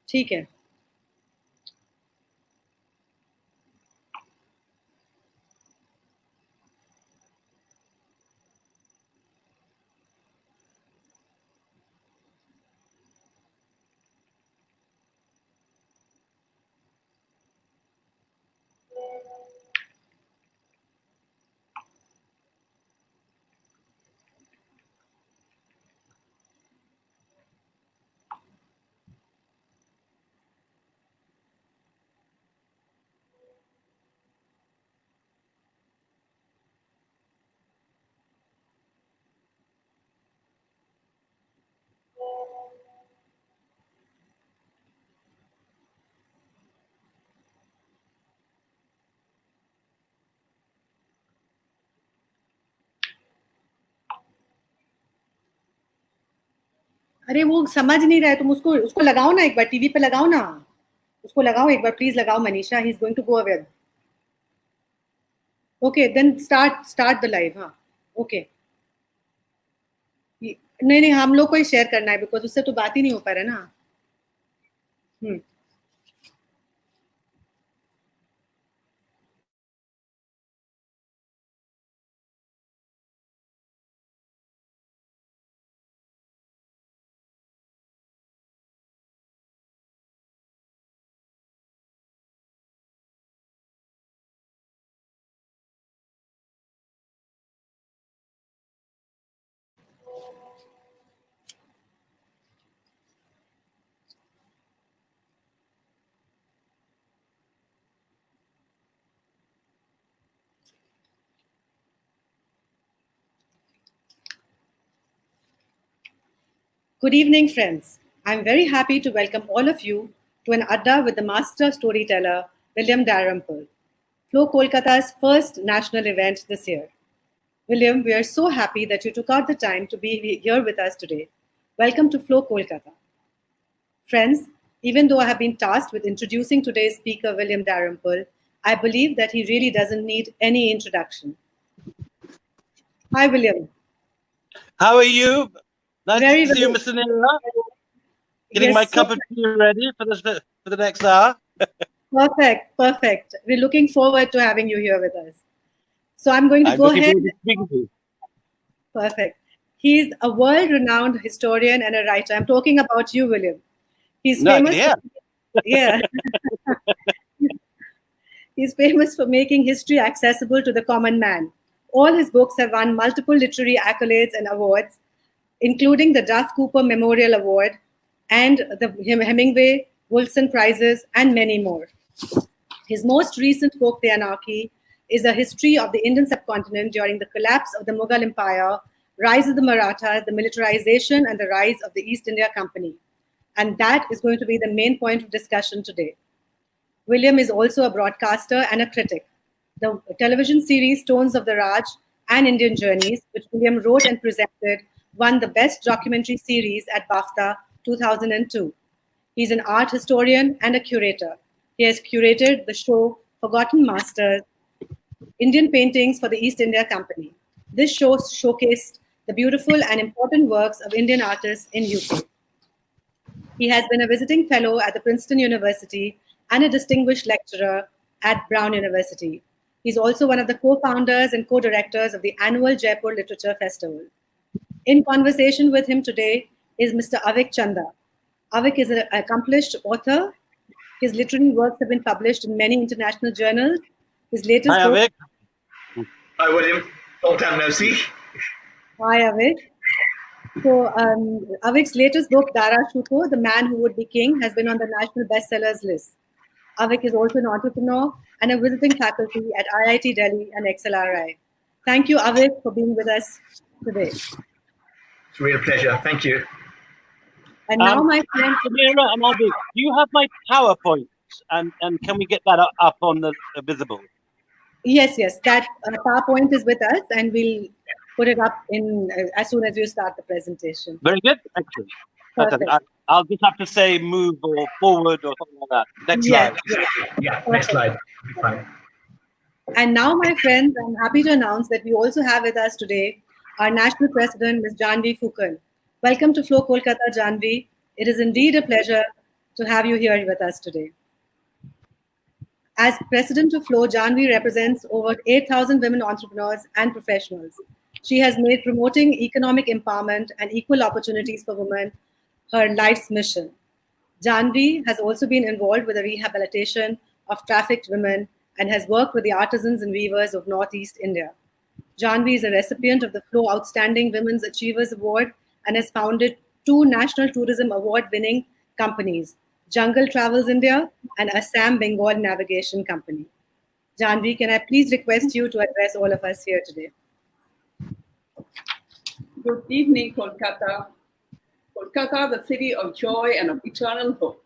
ठीक है. अरे वो समझ नहीं रहा है, तुम उसको लगाओ ना, एक बार टीवी पे लगाओ ना, उसको लगाओ एक बार, प्लीज लगाओ Manisha. He is going to go away. Okay then start the live. हाँ ओके. नहीं नहीं, हम लोग को ही शेयर करना है, बिकॉज उससे तो बात ही नहीं हो पा रहा है ना. हम्म. Good evening, friends. I'm very happy to welcome all of you to an adda with the master storyteller, William Dalrymple, Flow Kolkata's first national event this year. William, we are so happy that you took out the time to be here with us today. Welcome to Flow Kolkata. Friends, even though I have been tasked with introducing today's speaker, William Dalrymple, I believe that he really doesn't need any introduction. Hi, William. How are you? Nice Very to see you, well. Mr. Nira. Getting Yes, my so cup of tea ready for the next hour. perfect. We're looking forward to having you here with us. So I'm going to I'm go looking ahead. forward to speaking to you. Perfect. He's a world-renowned historian and a writer. I'm talking about you, William. He's No, I can famous hear. yeah. He's famous for making history accessible to the common man. All his books have won multiple literary accolades and awards, including the Duff Cooper Memorial Award and the Hemingway Wolfson Prizes, and many more. His most recent book, The Anarchy, is a history of the Indian subcontinent during the collapse of the Mughal Empire, rise of the Marathas, the militarization, and the rise of the East India Company. And that is going to be the main point of discussion today. William is also a broadcaster and a critic. The television series Stones of the Raj and Indian Journeys, which William wrote and presented, won the Best Documentary Series at BAFTA 2002. He's an art historian and a curator. He has curated the show Forgotten Masters, Indian Paintings for the East India Company. This show showcased the beautiful and important works of Indian artists in UK. He has been a visiting fellow at the Princeton University and a distinguished lecturer at Brown University. He's also one of the co-founders and co-directors of the annual Jaipur Literature Festival. In conversation with him today is Mr. Avik Chanda. Avik is an accomplished author. His literary works have been published in many international journals. His latest Hi, book. Avik. Hi, William. Long time no see. Hi, Avik. So, Avik's latest book, Dara Shuko, The Man Who Would Be King, has been on the national bestsellers list. Avik is also an entrepreneur and a visiting faculty at IIT Delhi and XLRI. Thank you, Avik, for being with us today. It's a real pleasure. Thank you. And now, my friend, Samira and Avik, do you have my PowerPoint? And can we get that up on the visible? yes, that PowerPoint is with us, and we'll put it up in as soon as you start the presentation. Very good. Excellent. Perfect. I'll just have to say move or forward or something like that. Next slide. Yeah, next slide. Fine. And now, my friends, I'm happy to announce that we also have with us today our national president, Ms. Janvi Fukan. Welcome to Flow Kolkata, Janvi. It is indeed a pleasure to have you here with us today. As president of FLOW, Janvi represents over 8,000 women entrepreneurs and professionals. She has made promoting economic empowerment and equal opportunities for women her life's mission. Janvi has also been involved with the rehabilitation of trafficked women and has worked with the artisans and weavers of Northeast India. Janvi is a recipient of the FLOW Outstanding Women's Achievers Award and has founded 2 National Tourism Award-winning companies, Jungle Travels India and Assam Bengal Navigation Company. Janvi, can I please request you to address all of us here today? Good evening, Kolkata. Kolkata, the city of joy and of eternal hope.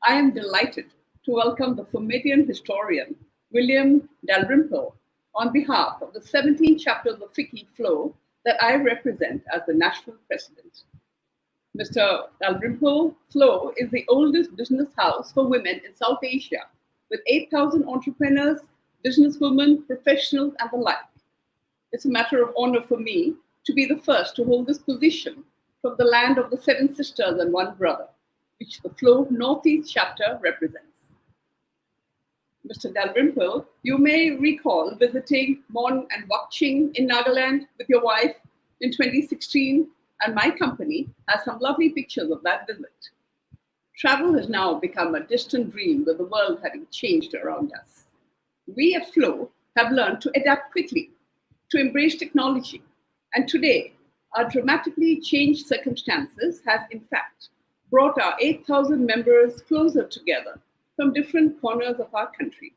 I am delighted to welcome the Fomedian historian, William Dalrymple, on behalf of the 17 chapters of FICCI FLOW that I represent as the national president. Mr. Dalrymple FLOW is the oldest business house for women in South Asia, with 8,000 entrepreneurs, businesswomen, professionals, and the like. It's a matter of honor for me to be the first to hold this position from the land of the 7 sisters and 1 brother, which the FLOW Northeast chapter represents. Mr. Dalrymple, you may recall visiting Mon and Wakching in Nagaland with your wife in 2016, and my company has some lovely pictures of that visit. Travel has now become a distant dream with the world having changed around us. We at FLOW have learned to adapt quickly, to embrace technology, and today, our dramatically changed circumstances have in fact brought our 8,000 members closer together from different corners of our country.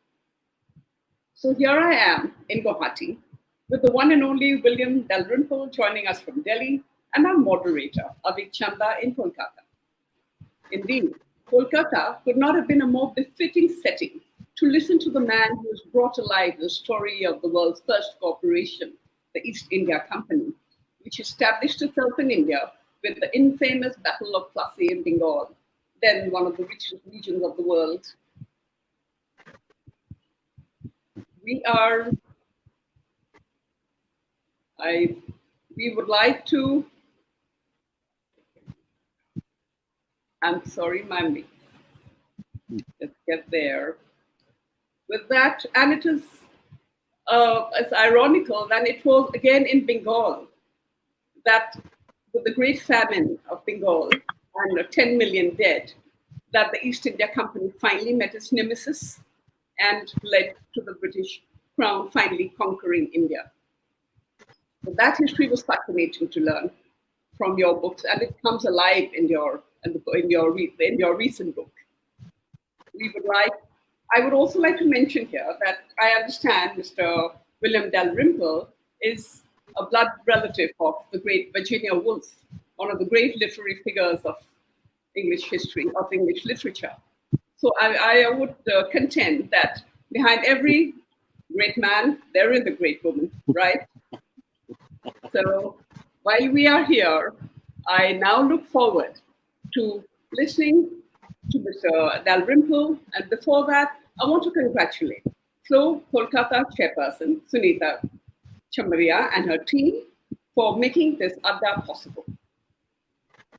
So here I am in Guwahati with the one and only William Dalrymple joining us from Delhi and our moderator, Avik Chanda in Kolkata. Indeed, Kolkata could not have been a more befitting setting to listen to the man who has brought alive the story of the world's first corporation, the East India Company, which established itself in India with the infamous Battle of Plassey in Bengal, then one of the richest regions of the world. We would like to, I'm sorry, ma'am, let's get there. With that, and it is it's ironical that it was again in Bengal that with the great famine of Bengal and 10 million dead, that the East India Company finally met its nemesis and led to the British Crown finally conquering India. So that history was fascinating to learn from your books, and it comes alive in your recent book. I would also like to mention here that I understand Mr. William Dalrymple is a blood relative of the great Virginia Woolf, one of the great literary figures of English history, of English literature. So I would contend that behind every great man, there is a great woman, right? So while we are here, I now look forward to listening to Mr. Dalrymple. And before that, I want to congratulate FLOW Kolkata chairperson, Sunita Chamaria, and her team for making this adda possible.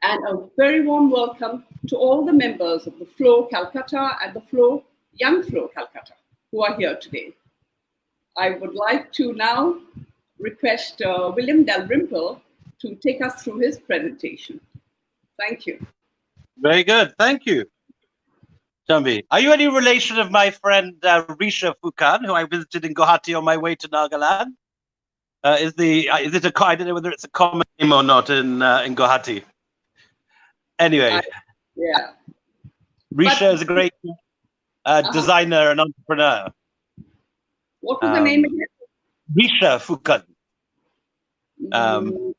And a very warm welcome to all the members of the FLOW Calcutta and the FLOW Young FLOW Calcutta who are here today. I would like to now request William Dalrymple to take us through his presentation. Thank you. Very good. Thank you, Jambi. Are you any relation of my friend Risha Fukan, who I visited in Guwahati on my way to Nagaland? I don't know whether it's a common name or not in Guwahati. Anyway, yeah. Risha is a great designer and entrepreneur. What was the name again? Risha Fukan.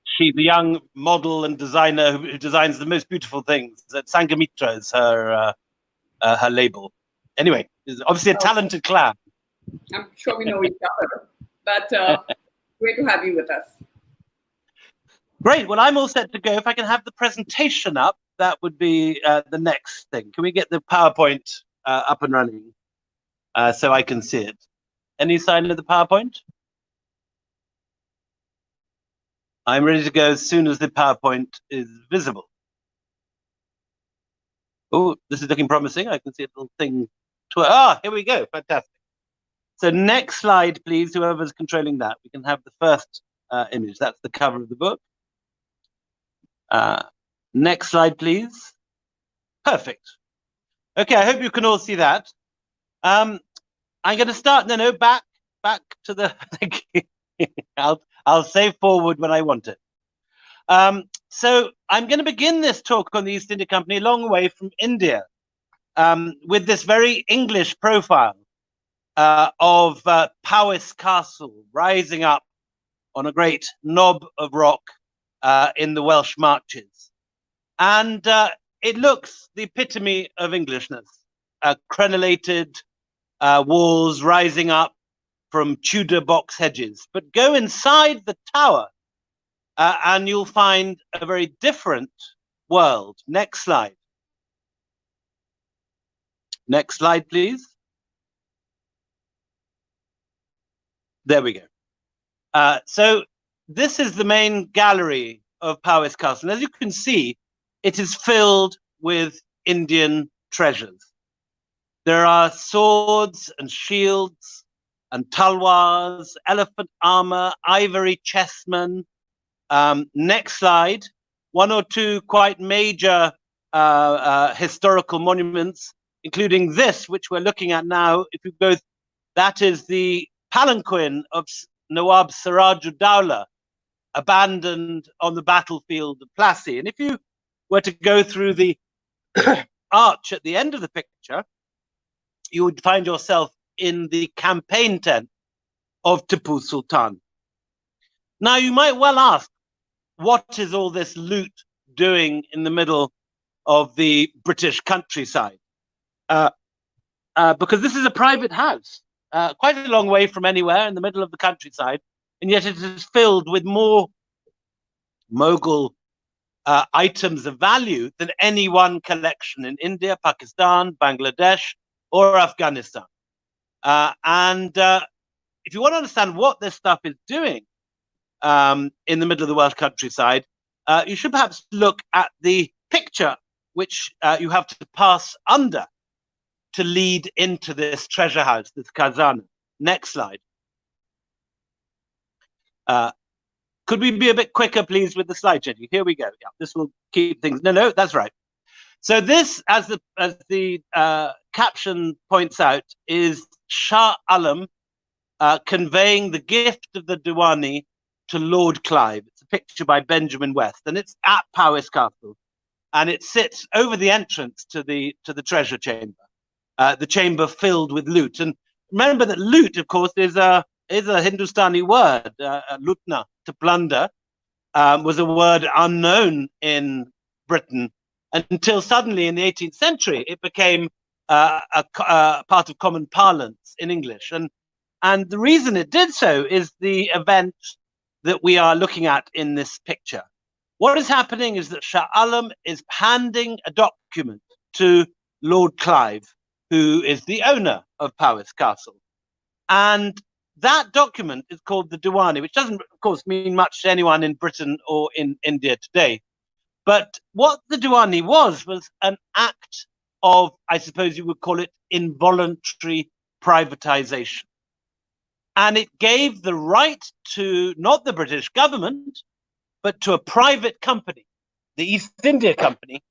She's a young model and designer who designs the most beautiful things. Sangamitra is her label. Anyway, it's obviously a talented clan. I'm sure we know each other, but great to have you with us. Great. Well, I'm all set to go. If I can have the presentation up, that would be the next thing. Can we get the PowerPoint up and running so I can see it? Any sign of the PowerPoint? I'm ready to go as soon as the PowerPoint is visible. Oh, this is looking promising. I can see a little thing. Here we go. Fantastic. So next slide, please, whoever's controlling that. We can have the first image. That's the cover of the book. Next slide, please. Perfect. Okay, I hope you can all see that. I'm going to start, back to the, thank you. I'll say forward when I want it. So I'm going to begin this talk on the East India Company a long way from India, with this very English profile of Powys Castle rising up on a great knob of rock in the Welsh marches. And it looks the epitome of Englishness, crenellated walls rising up from Tudor box hedges. But go inside the tower and you'll find a very different world. Next slide. Next slide, please. There we go. So this is the main gallery of Powys Castle. And as you can see, it is filled with Indian treasures. There are swords and shields and talwars, elephant armor, ivory chessmen. Next slide. One or two quite major historical monuments, including this, which we're looking at now. If you go, that is the palanquin of Nawab Siraj-ud-Dowlah, abandoned on the battlefield of Plassey. And if you were to go through the arch at the end of the picture, you would find yourself in the campaign tent of Tipu Sultan. Now, you might well ask, what is all this loot doing in the middle of the British countryside? Because this is a private house, quite a long way from anywhere in the middle of the countryside, and yet it is filled with more Mughal items of value than any one collection in India, Pakistan, Bangladesh, or Afghanistan. If you want to understand what this stuff is doing in the middle of the Welsh countryside, you should perhaps look at the picture which you have to pass under to lead into this treasure house, this khazana. Next slide. Could we be a bit quicker, please, with the slide, Jenny? Here we go. Yeah, this will keep things. No, that's right. So this, as the caption points out, is Shah Alam conveying the gift of the Diwani to Lord Clive. It's a picture by Benjamin West, and it's at Powys Castle, and it sits over the entrance to the treasure chamber, the chamber filled with loot. And remember that loot, of course, is a Hindustani word. Lutna, to plunder, was a word unknown in Britain until suddenly in the 18th century it became a part of common parlance in English. And the reason it did so is the event that we are looking at in this picture. What is happening is that Shah Alam is handing a document to Lord Clive, who is the owner of Powys Castle. And that document is called the Diwani, which doesn't, of course, mean much to anyone in Britain or in India today. But what the Diwani was an act of, I suppose you would call it, involuntary privatization. And it gave the right to not the British government, but to a private company, the East India Company,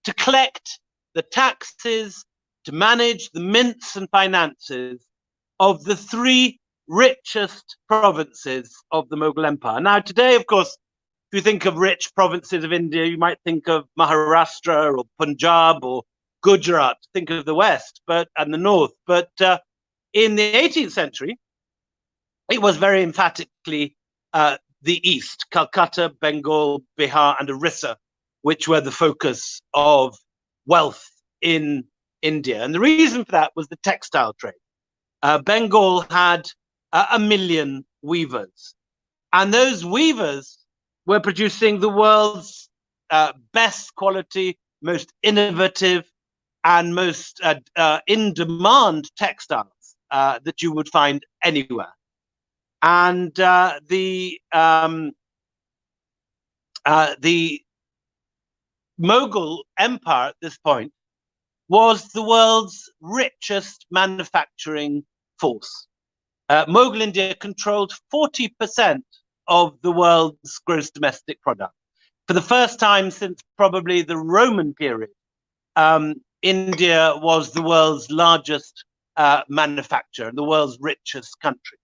to collect the taxes, to manage the mints and finances of the three richest provinces of the Mughal Empire. Now, today, of course, if you think of rich provinces of India, you might think of Maharashtra or Punjab or Gujarat, think of the West and the North. But in the 18th century, it was very emphatically the East, Calcutta, Bengal, Bihar, and Orissa, which were the focus of wealth in India. And the reason for that was the textile trade. Bengal had 1 million weavers, and those weavers were producing the world's best quality, most innovative, and most in-demand textiles that you would find anywhere. And the Mughal Empire at this point was the world's richest manufacturing force. Mughal India controlled 40% of the world's gross domestic product. For the first time since probably the Roman period, India was the world's largest manufacturer, the world's richest country.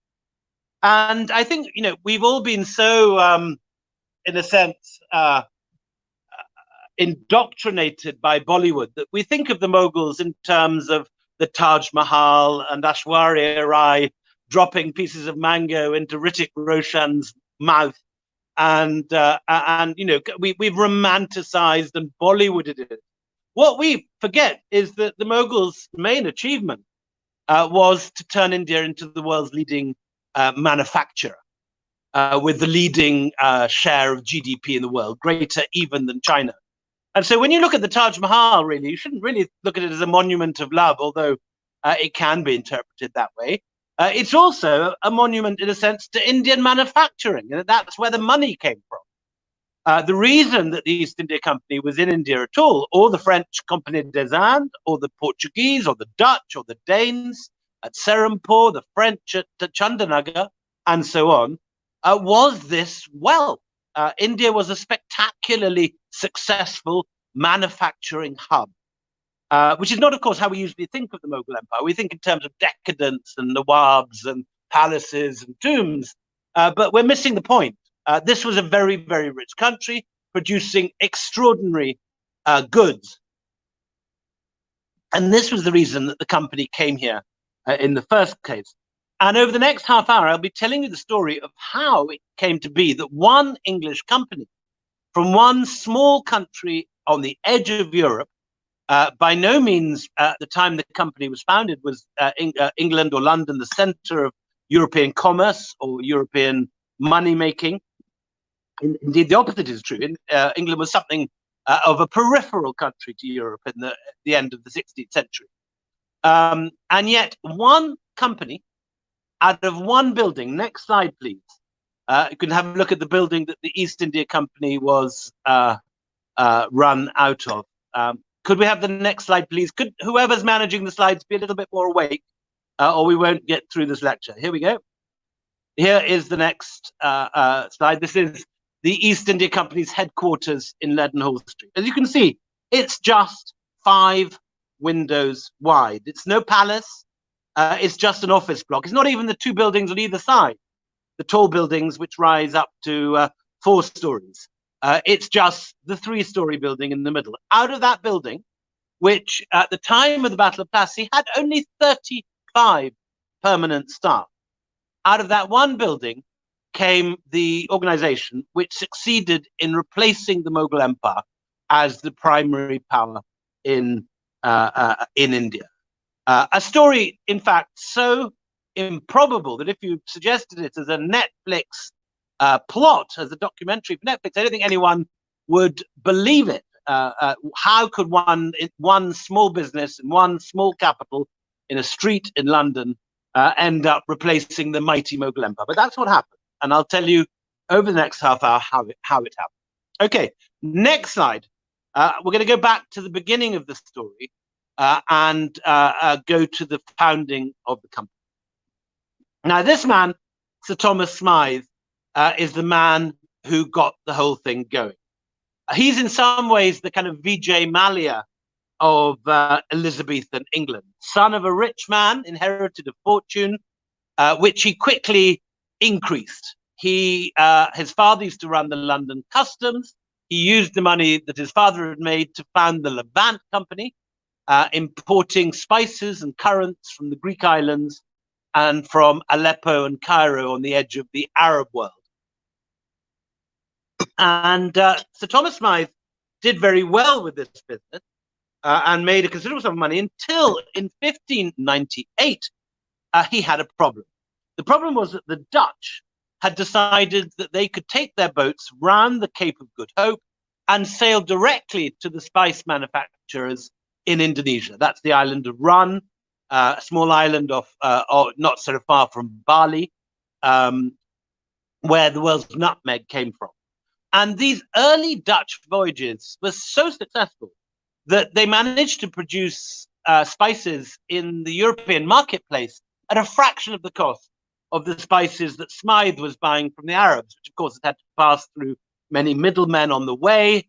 And I think, you know, we've all been so, in a sense, indoctrinated by Bollywood that we think of the Mughals in terms of the Taj Mahal and Aishwarya Rai dropping pieces of mango into Hrithik Roshan's mouth, and you know, we've romanticized and Bollywooded it. What we forget is that the Mughals' main achievement was to turn India into the world's leading manufacturer, with the leading share of GDP in the world, greater even than China. And so when you look at the Taj Mahal, really, you shouldn't really look at it as a monument of love, although it can be interpreted that way. It's also a monument, in a sense, to Indian manufacturing, and that's where the money came from. The reason that the East India Company was in India at all, or the French Compagnie des Indes, or the Portuguese, or the Dutch, or the Danes at Serampore, the French at Chandanagar, and so on, was this wealth. India was a spectacularly successful manufacturing hub, which is not, of course, how we usually think of the Mughal Empire. We think in terms of decadence and nawabs and palaces and tombs, but we're missing the point. This was a very, very rich country producing extraordinary goods. And this was the reason that the company came here in the first case. And over the next half hour, I'll be telling you the story of how it came to be that one English company from one small country on the edge of Europe, by no means at the time the company was founded was England or London the center of European commerce or European money making. Indeed, the opposite is true. England was something of a peripheral country to Europe in the end of the 16th century. And yet one company out of one building, next slide, please. You can have a look at the building that the East India Company was run out of. Could we have the next slide, please? Could whoever's managing the slides be a little bit more awake, or we won't get through this lecture. Here we go. Here is the next slide. This is the East India Company's headquarters in Leadenhall Street. As you can see, it's just 5 windows wide. It's no palace. It's just an office block. It's not even the 2 buildings on either side, the tall buildings which rise up to 4 stories. It's just the 3-story building in the middle. Out of that building, which at the time of the Battle of Plassey had only 35 permanent staff, out of that one building came the organization which succeeded in replacing the Mughal Empire as the primary power in India. A story, in fact, so improbable that if you suggested it as a Netflix plot, as a documentary for Netflix, I don't think anyone would believe it. How could one small business in one small capital in a street in London end up replacing the mighty Mughal Empire? But that's what happened. And I'll tell you over the next half hour how it happened. Okay, next slide. We're going to go back to the beginning of the story and go to the founding of the company. Now, this man, Sir Thomas Smythe, is the man who got the whole thing going. He's in some ways the kind of Vijay Mallya of Elizabethan England, son of a rich man, inherited a fortune, which he quickly increased. His father used to run the London Customs. He used the money that his father had made to found the Levant Company, importing spices and currants from the Greek islands and from Aleppo and Cairo on the edge of the Arab world. And Sir Thomas Smythe did very well with this business and made a considerable sum of money until in 1598 he had a problem. The problem was that the Dutch had decided that they could take their boats round the Cape of Good Hope and sail directly to the spice manufacturers in Indonesia. That's the island of Run, a small island off, not so far from Bali, where the world's nutmeg came from. And these early Dutch voyages were so successful that they managed to produce spices in the European marketplace at a fraction of the cost of the spices that Smythe was buying from the Arabs, which of course had to pass through many middlemen on the way,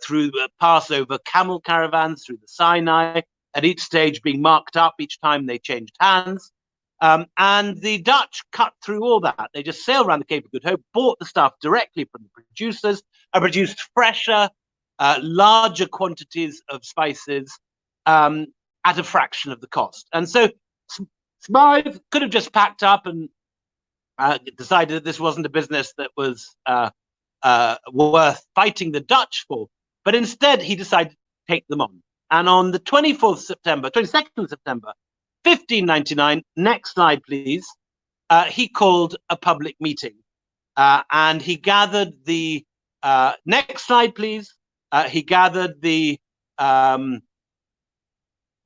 through pass over camel caravans, through the Sinai, at each stage being marked up each time they changed hands. And the Dutch cut through all that. They just sailed around the Cape of Good Hope, bought the stuff directly from the producers, and produced fresher, larger quantities of spices at a fraction of the cost. And so Smythe could have just packed up and decided that this wasn't a business that was worth fighting the Dutch for, but instead he decided to take them on. And on the 22nd September, 1599, next slide please, he called a public meeting, and he gathered the, next slide please, he gathered the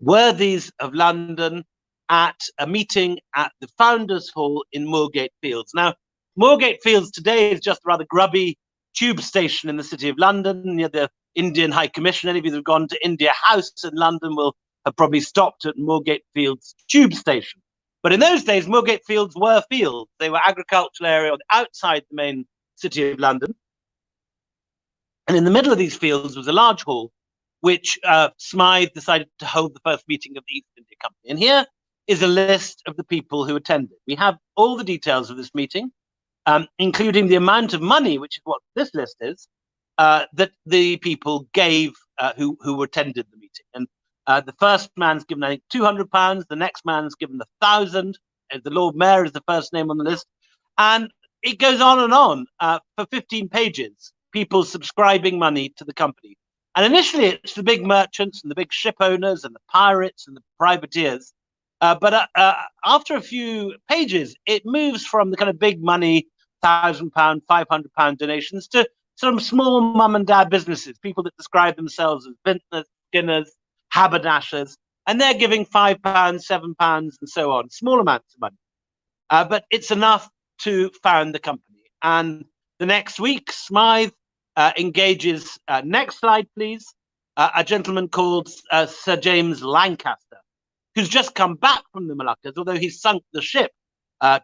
worthies of London at a meeting at the Founders Hall in Moorgate Fields. Now, Moorgate Fields today is just a rather grubby tube station in the city of London near the Indian High Commission. Any of you that have gone to India House in London will have probably stopped at Moorgate Fields tube station. But in those days, Moorgate Fields were fields. They were agricultural area outside the main city of London. And in the middle of these fields was a large hall, which Smythe decided to hold the first meeting of the East India Company. And here is a list of the people who attended. We have all the details of this meeting, including the amount of money, which is what this list is, that the people gave who attended the meeting. And the first man's given, I think, £200. The next man's given 1,000. The Lord Mayor is the first name on the list. And it goes on for 15 pages, people subscribing money to the company. And initially, it's the big merchants and the big ship owners and the pirates and the privateers. But after a few pages, it moves from the kind of big money, £1,000, £500 donations to some small mum and dad businesses, people that describe themselves as vintners, skinners, haberdashers, and they're giving £5, £7, and so on, small amounts of money. But it's enough to found the company. And the next week, Smythe engages, next slide, please, a gentleman called Sir James Lancaster, who's just come back from the Moluccas, although he sunk the ship,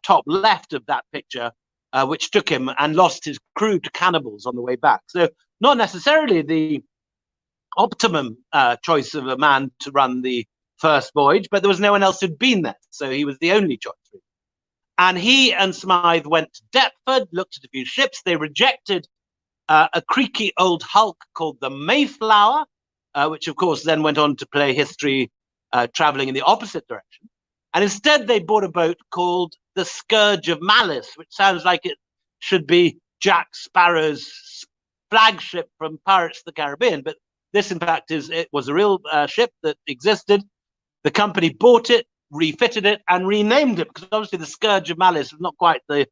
top left of that picture, which took him and lost his crew to cannibals on the way back. So not necessarily the optimum choice of a man to run the first voyage, but there was no one else who'd been there. So he was the only choice. And he and Smythe went to Deptford, looked at a few ships. They rejected a creaky old hulk called the Mayflower, which of course then went on to play history traveling in the opposite direction. And instead they bought a boat called the Scourge of Malice, which sounds like it should be Jack Sparrow's flagship from Pirates of the Caribbean. But this, in fact, it was a real ship that existed. The company bought it, refitted it, and renamed it, because obviously the Scourge of Malice was not quite the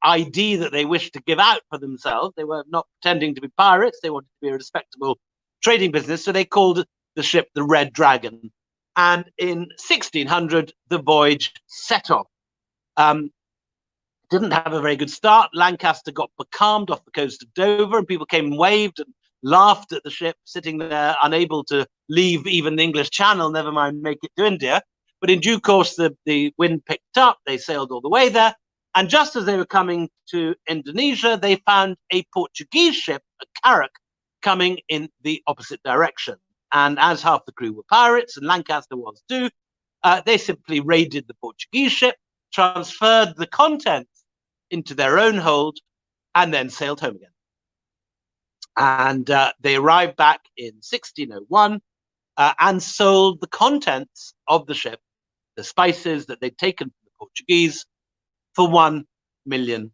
ID that they wished to give out for themselves. They were not pretending to be pirates. They wanted to be a respectable trading business. So they called the ship the Red Dragon. And in 1600, the voyage set off. Didn't have a very good start. Lancaster got becalmed off the coast of Dover, and people came and waved and laughed at the ship sitting there, unable to leave even the English Channel, never mind make it to India. But in due course, the wind picked up. They sailed all the way there. And just as they were coming to Indonesia, they found a Portuguese ship, a carrack, coming in the opposite direction. And as half the crew were pirates, and Lancaster was too, they simply raided the Portuguese ship, transferred the contents into their own hold, and then sailed home again. And they arrived back in 1601 and sold the contents of the ship, the spices that they'd taken from the Portuguese, for £1 million.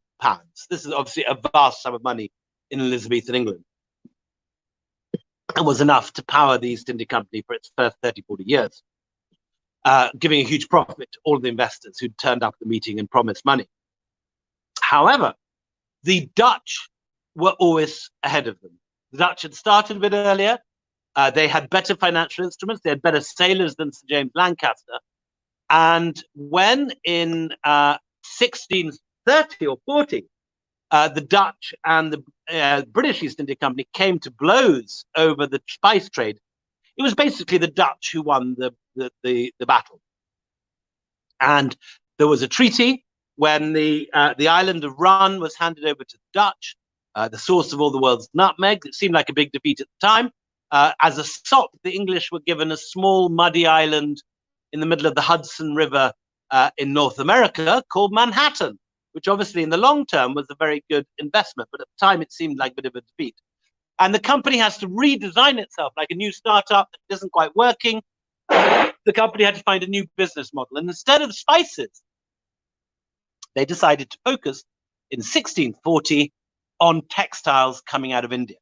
This is obviously a vast sum of money in Elizabethan England. It was enough to power the East India Company for its first 30, 40 years, giving a huge profit to all of the investors who'd turned up at the meeting and promised money. However, the Dutch were always ahead of them. The Dutch had started a bit earlier. They had better financial instruments. They had better sailors than Sir James Lancaster. And when in 1630 or 40, the Dutch and the British East India Company came to blows over the spice trade, it was basically the Dutch who won the battle. And there was a treaty when the island of Run was handed over to the Dutch, the source of all the world's nutmeg. It seemed like a big defeat at the time. As a sop, the English were given a small muddy island in the middle of the Hudson River in North America called Manhattan, which obviously in the long term was a very good investment, but at the time it seemed like a bit of a defeat. And the company has to redesign itself like a new startup that isn't quite working. The company had to find a new business model. And instead of the spices, they decided to focus in 1640 on textiles coming out of India.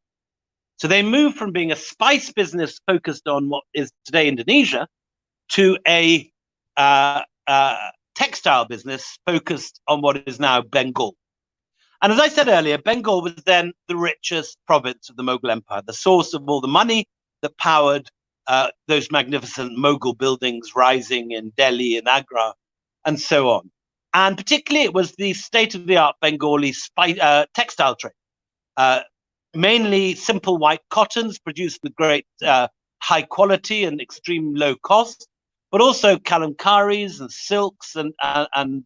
So they moved from being a spice business focused on what is today Indonesia to a textile business focused on what is now Bengal. And as I said earlier, Bengal was then the richest province of the Mughal Empire, the source of all the money that powered those magnificent Mughal buildings rising in Delhi and Agra and so on. And particularly it was the state-of-the-art Bengali textile trade. Mainly simple white cottons produced with great high quality and extreme low cost, but also kalamkaris and silks and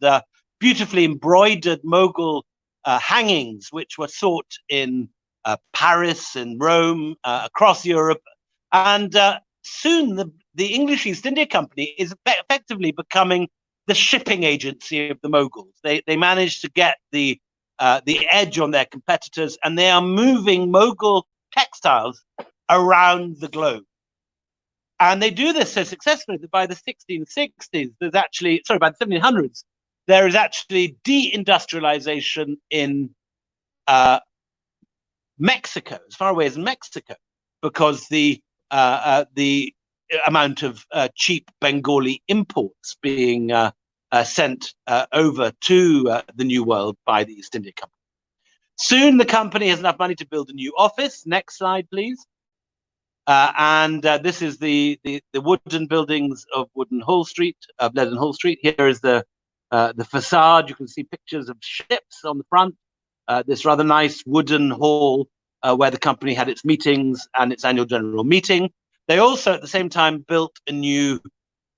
beautifully embroidered Mughal hangings, which were sought in Paris and Rome, across Europe. And soon the English East India Company is effectively becoming the shipping agency of the Mughals. They managed to get the edge on their competitors, and they are moving Mughal textiles around the globe. And they do this so successfully that by the 1660s, by the 1700s, there is actually deindustrialization in Mexico, as far away as Mexico, because the amount of cheap Bengali imports being sent over to the New World by the East India Company. Soon the company has enough money to build a new office. Next slide, please. This is the wooden buildings of Leadenhall Street. Here is the facade. You can see pictures of ships on the front. This rather nice wooden hall where the company had its meetings and its annual general meeting. They also, at the same time, built a new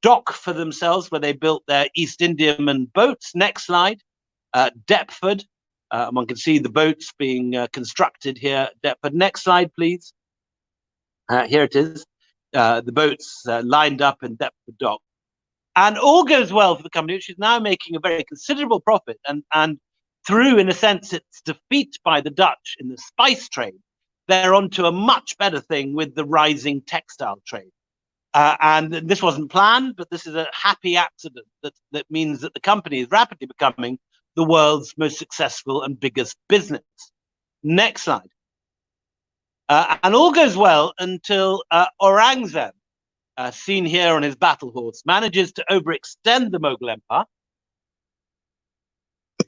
dock for themselves where they built their East Indiaman boats. Next slide. Deptford. One can see the boats being constructed here at Deptford. Next slide, please. Here it is. The boats lined up in Deptford Dock. And all goes well for the company, which is now making a very considerable profit. And through, in a sense, its defeat by the Dutch in the spice trade, they're onto a much better thing with the rising textile trade. And this wasn't planned, but this is a happy accident that means that the company is rapidly becoming the world's most successful and biggest business. Next slide. And all goes well until Aurangzeb, seen here on his battle horse, manages to overextend the Mughal Empire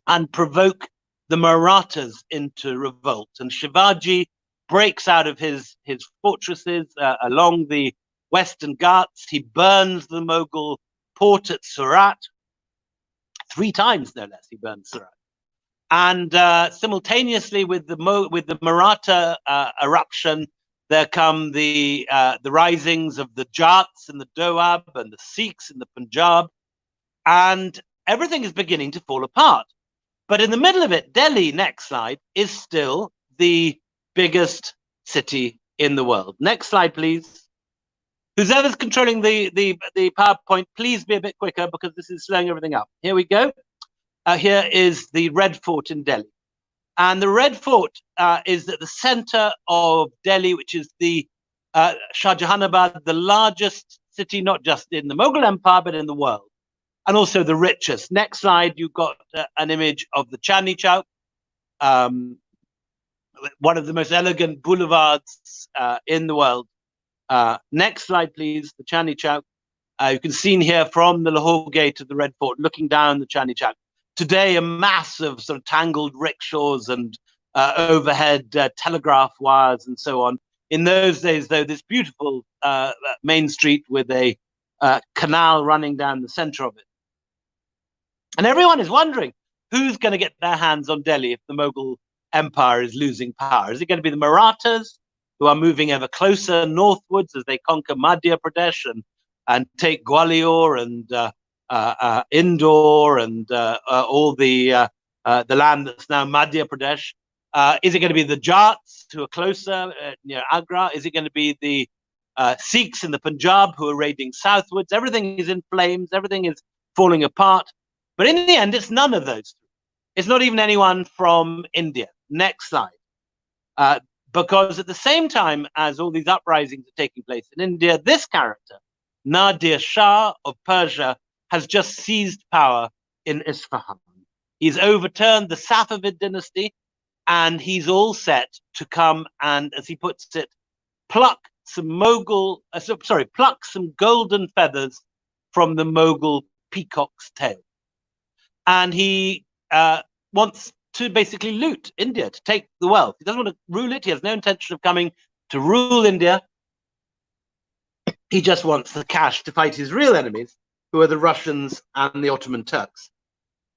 and provoke the Marathas into revolt. And Shivaji breaks out of his fortresses along the Western Ghats. He burns the Mughal port at Surat. 3 times, no less, he burns Surat. And simultaneously with the Maratha eruption, there come the risings of the Jats and the Doab and the Sikhs in the Punjab, and everything is beginning to fall apart. But in the middle of it, Delhi, next slide, is still the biggest city in the world. Next slide, please. Whoever's controlling the PowerPoint, please be a bit quicker because this is slowing everything up. Here we go. Here is the Red Fort in Delhi. And the Red Fort is at the center of Delhi, which is the Shah Jahanabad, the largest city, not just in the Mughal Empire, but in the world, and also the richest. Next slide, you've got an image of the Chandni Chowk, one of the most elegant boulevards in the world. Next slide, please, the Chandni Chowk. You can see here from the Lahore Gate of the Red Fort, looking down the Chandni Chowk. Today, a mass of sort of tangled rickshaws and overhead telegraph wires and so on. In those days, though, this beautiful main street with a canal running down the center of it. And everyone is wondering who's going to get their hands on Delhi if the Mughal empire is losing power? Is it going to be the Marathas, who are moving ever closer northwards as they conquer Madhya Pradesh and take Gwalior and Indore and all the land that's now Madhya Pradesh? Is it going to be the Jats, who are closer near Agra? Is it going to be the Sikhs in the Punjab, who are raiding southwards? Everything is in flames. Everything is falling apart. But in the end, it's none of those three. It's not even anyone from India. Next slide. Because at the same time as all these uprisings are taking place in India, this character, Nadir Shah of Persia, has just seized power in Isfahan. He's overturned the Safavid dynasty, and he's all set to come and, as he puts it, pluck some golden feathers from the Mughal peacock's tail. And he wants to basically loot India, to take the wealth. He doesn't want to rule it. He has no intention of coming to rule India. He just wants the cash to fight his real enemies, who are the Russians and the Ottoman Turks.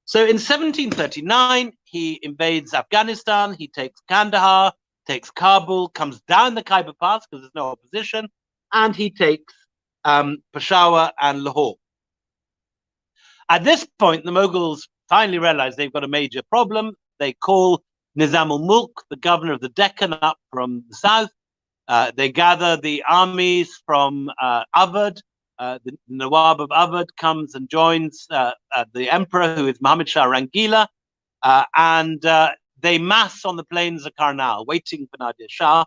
So in 1739, he invades Afghanistan. He takes Kandahar, takes Kabul, comes down the Khyber Pass because there's no opposition, and he takes Peshawar and Lahore. At this point, the Mughals finally realize they've got a major problem. They call Nizam ul-Mulk, the governor of the Deccan, up from the south. They gather the armies from Awadh. The Nawab of Awadh comes and joins the emperor, who is Muhammad Shah Rangila, and they mass on the plains of Karnal, waiting for Nadir Shah.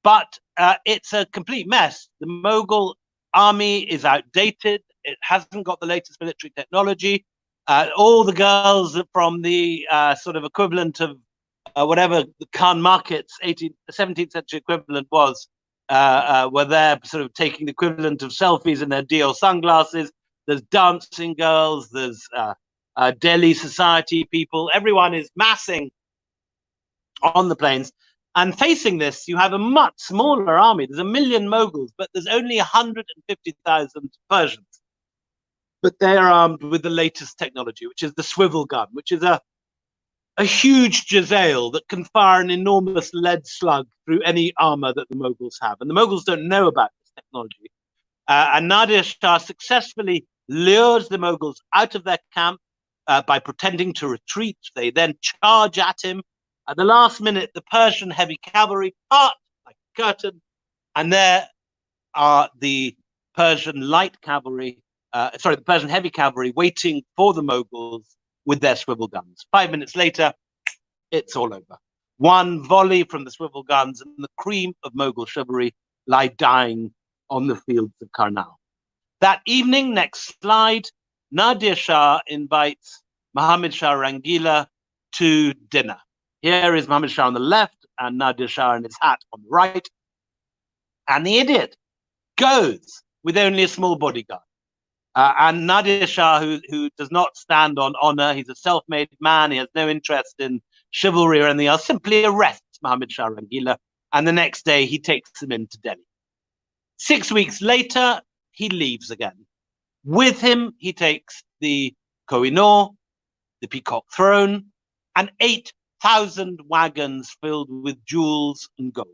But it's a complete mess. The Mughal army is outdated. It hasn't got the latest military technology. All the girls from the sort of equivalent of whatever the Khan Market's 17th century equivalent was, were there sort of taking the equivalent of selfies in their Dior sunglasses. There's dancing girls, there's Delhi society people. Everyone is massing on the plains. And facing this, you have a much smaller army. There's 1 million Mughals, but there's only 150,000 Persians. But they are armed with the latest technology, which is the swivel gun, which is a huge jezail that can fire an enormous lead slug through any armor that the Mughals have. And the Mughals don't know about this technology. And Nadir Shah successfully lures the Mughals out of their camp by pretending to retreat. They then charge at him. At the last minute, the Persian heavy cavalry part like a curtain, and there are the Persian light cavalry, the Persian heavy cavalry waiting for the Mughals with their swivel guns. 5 minutes later, it's all over. One volley from the swivel guns, and the cream of Mughal chivalry lie dying on the fields of Karnal. That evening, next slide, Nadir Shah invites Muhammad Shah Rangila to dinner. Here is Muhammad Shah on the left and Nadir Shah in his hat on the right. And the idiot goes with only a small bodyguard. And Nadir Shah, who does not stand on honor, he's a self-made man, he has no interest in chivalry or anything else, simply arrests Muhammad Shah Rangila. And the next day, he takes him into Delhi. 6 weeks later, he leaves again. With him, he takes the Kohinoor, the Peacock Throne, and 8,000 wagons filled with jewels and gold.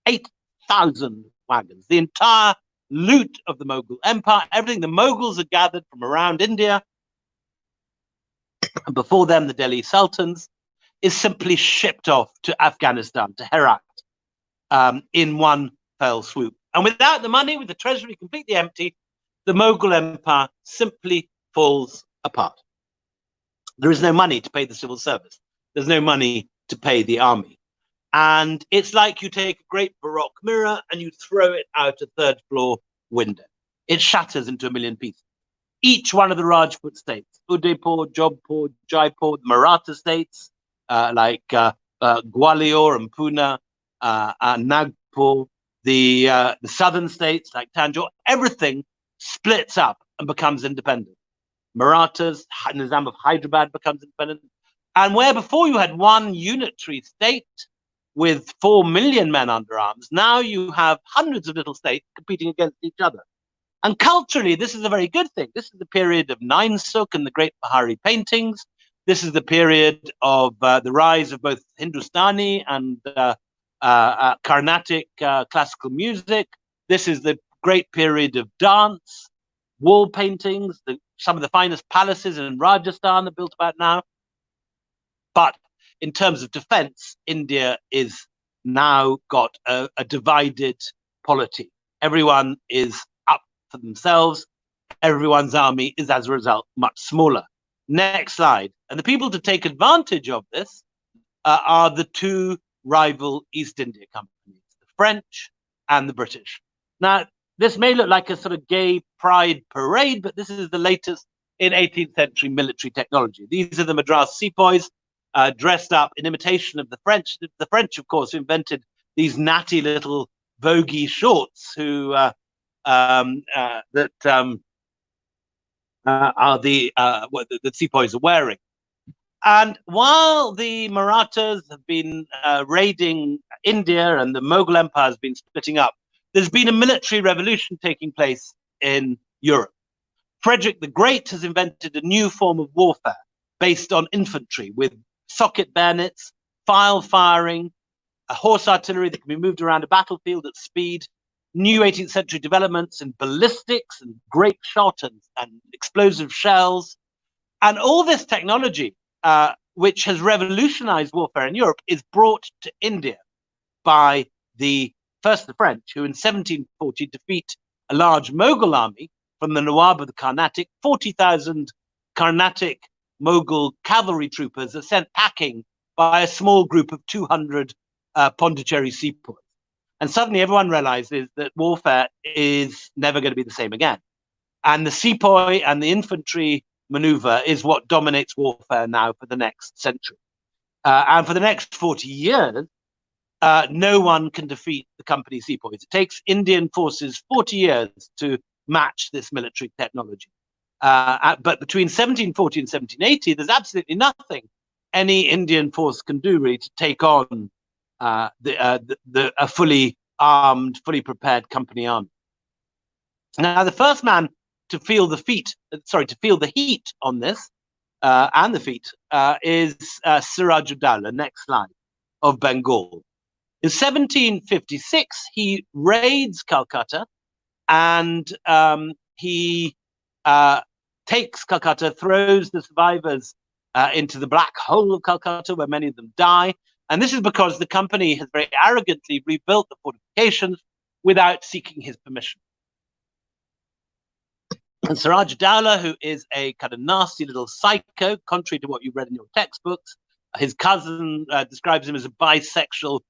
8,000 wagons. The entire loot of the Mughal Empire, everything the Mughals had gathered from around India, and before them the Delhi Sultans, is simply shipped off to Afghanistan, to Herat, in one fell swoop. And without the money, with the treasury completely empty, the Mughal Empire simply falls apart. There is no money to pay the civil service. There's no money to pay the army. And it's like you take a great Baroque mirror and you throw it out a third floor window. It shatters into 1 million pieces. Each one of the Rajput states, Udaipur, Jodhpur, Jaipur, the Maratha states, like Gwalior and Pune, and Nagpur, the southern states like Tanjore, everything splits up and becomes independent. Marathas, Nizam of Hyderabad becomes independent. And where before you had one unitary state with 4 million men under arms, now you have hundreds of little states competing against each other. And culturally, this is a very good thing. This is the period of Nine Sukh and the great Bahari paintings. This is the period of the rise of both Hindustani and Carnatic classical music. This is the great period of dance, wall paintings, some of the finest palaces in Rajasthan are built about now. But in terms of defense, India is now got a divided polity. Everyone is up for themselves. Everyone's army is, as a result, much smaller. Next slide. And the people to take advantage of this are the two rival East India companies, the French and the British. Now, this may look like a sort of gay pride parade, but this is the latest in 18th century military technology. These are the Madras sepoys dressed up in imitation of the French. The French, of course, invented these natty little voguey shorts are what the sepoys are wearing. And while the Marathas have been raiding India and the Mughal Empire has been splitting up, there's been a military revolution taking place in Europe. Frederick the Great has invented a new form of warfare based on infantry with socket bayonets, file firing, a horse artillery that can be moved around a battlefield at speed, new 18th century developments in ballistics and grape shot and explosive shells. And all this technology, which has revolutionized warfare in Europe, is brought to India by first the French, who in 1740 defeat a large Mughal army from the Nawab of the Carnatic. 40,000 Carnatic Mughal cavalry troopers are sent packing by a small group of 200 Pondicherry sepoys. And suddenly everyone realizes that warfare is never going to be the same again. And the sepoy and the infantry maneuver is what dominates warfare now for the next century. And for the next 40 years, no one can defeat the company sepoys. It takes Indian forces 40 years to match this military technology. But between 1740 and 1780, there's absolutely nothing any Indian force can do really to take on a fully armed, fully prepared company army. Now, the first man to feel the heat on this and the feat is Siraj-ud-Dowlah, next slide, of Bengal. In 1756, he raids Calcutta and he takes Calcutta, throws the survivors into the black hole of Calcutta, where many of them die. And this is because the company has very arrogantly rebuilt the fortifications without seeking his permission. And Siraj-ud-Dowlah, who is a kind of nasty little psycho, contrary to what you read in your textbooks, his cousin describes him as a bisexual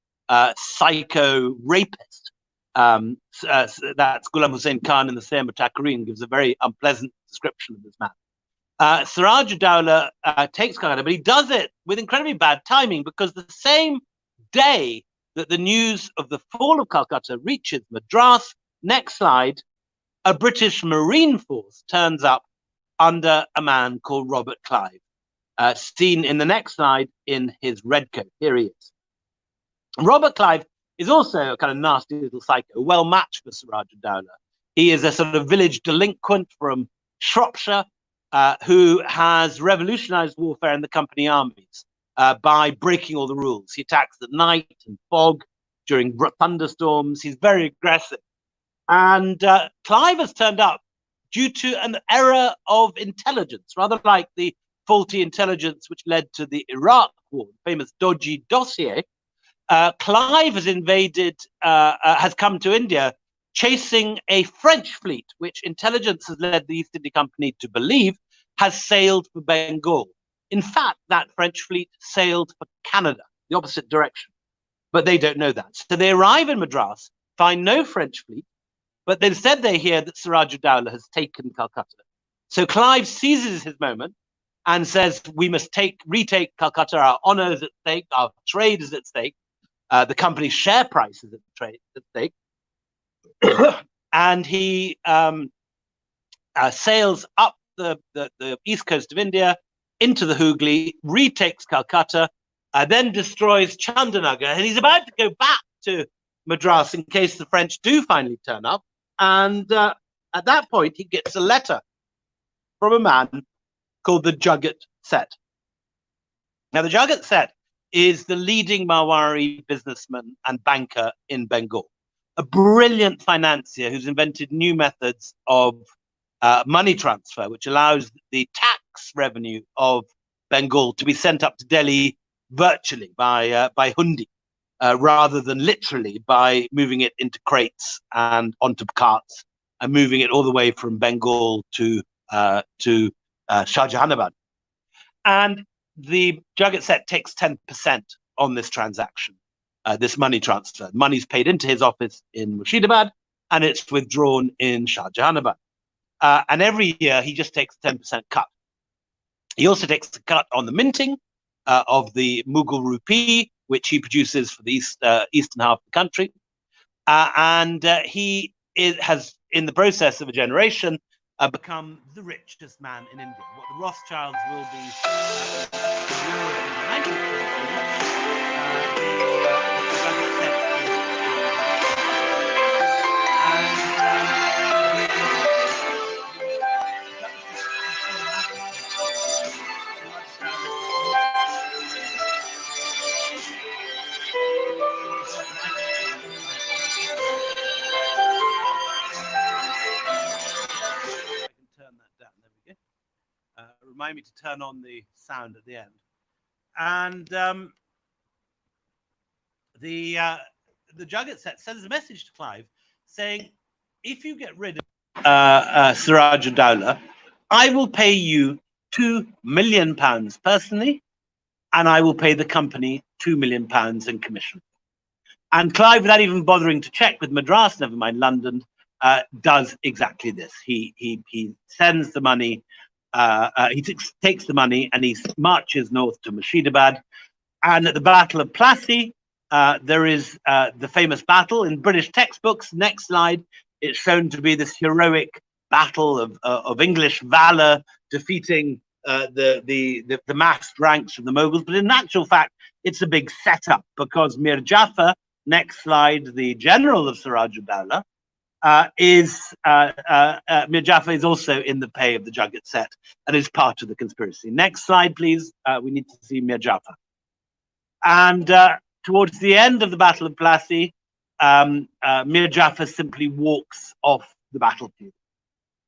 psycho rapist. That's Ghulam Hussain Khan in the Sayar Takareen gives a very unpleasant description of this man. Siraj-ud-Dowlah takes Calcutta, but he does it with incredibly bad timing, because the same day that the news of the fall of Calcutta reaches Madras, next slide, a British Marine force turns up under a man called Robert Clive, seen in the next slide in his red coat. Here he is. Robert Clive is also a kind of nasty little psycho, well matched for Siraj-ud-Dowlah. He is a sort of village delinquent from Shropshire who has revolutionized warfare in the company armies by breaking all the rules. He attacks at night and fog during thunderstorms. He's very aggressive. And Clive has turned up due to an error of intelligence, rather like the faulty intelligence which led to the Iraq War, the famous dodgy dossier. Clive has come to India chasing a French fleet, which intelligence has led the East India Company to believe has sailed for Bengal. In fact, that French fleet sailed for Canada, the opposite direction. But they don't know that. So they arrive in Madras, find no French fleet, but instead they hear that Siraj-ud-Dowlah has taken Calcutta. So Clive seizes his moment and says, we must retake Calcutta, our honor is at stake, our trade is at stake, the company's share price is at stake. And he sails up the east coast of India into the Hooghly, retakes Calcutta, then destroys Chandanagar. And he's about to go back to Madras in case the French do finally turn up. And at that point, he gets a letter from a man called the Jagat Seth. Now, the Jagat Seth is the leading Marwari businessman and banker in Bengal, a brilliant financier who's invented new methods of money transfer, which allows the tax revenue of Bengal to be sent up to Delhi virtually by hundi, rather than literally by moving it into crates and onto carts and moving it all the way from Bengal to Shahjahanabad. And the Jagat Seth takes 10% on this transaction, this money transfer. Money's paid into his office in Murshidabad, and it's withdrawn in Shahjahanabad. And every year he just takes 10% cut. He also takes a cut on the minting of the Mughal rupee, which he produces for the eastern half of the country. And he has, in the process of a generation, become the richest man in India. What the Rothschilds will be in Europe in the 19th century, the Jagat Seth remind me to turn on the sound at the end. And the Jagat Seth sends a message to Clive saying, if you get rid of Siraj Dowlah, I will pay you £2 million personally, and I will pay the company £2 million in commission. And Clive, without even bothering to check with Madras, never mind London, does exactly this. He sends the money. He takes the money and he marches north to Murshidabad. And at the Battle of Plassey, there is the famous battle in British textbooks. Next slide, it's shown to be this heroic battle of English valor defeating the massed ranks of the Mughals. But in actual fact, it's a big setup because Mir Jafar, next slide, the general of Siraj Dowlah, Mir Jafar is also in the pay of the Jagat Seth and is part of the conspiracy. Next slide, please. We need to see Mir Jafar. And towards the end of the Battle of Plassey, Mir Jafar simply walks off the battlefield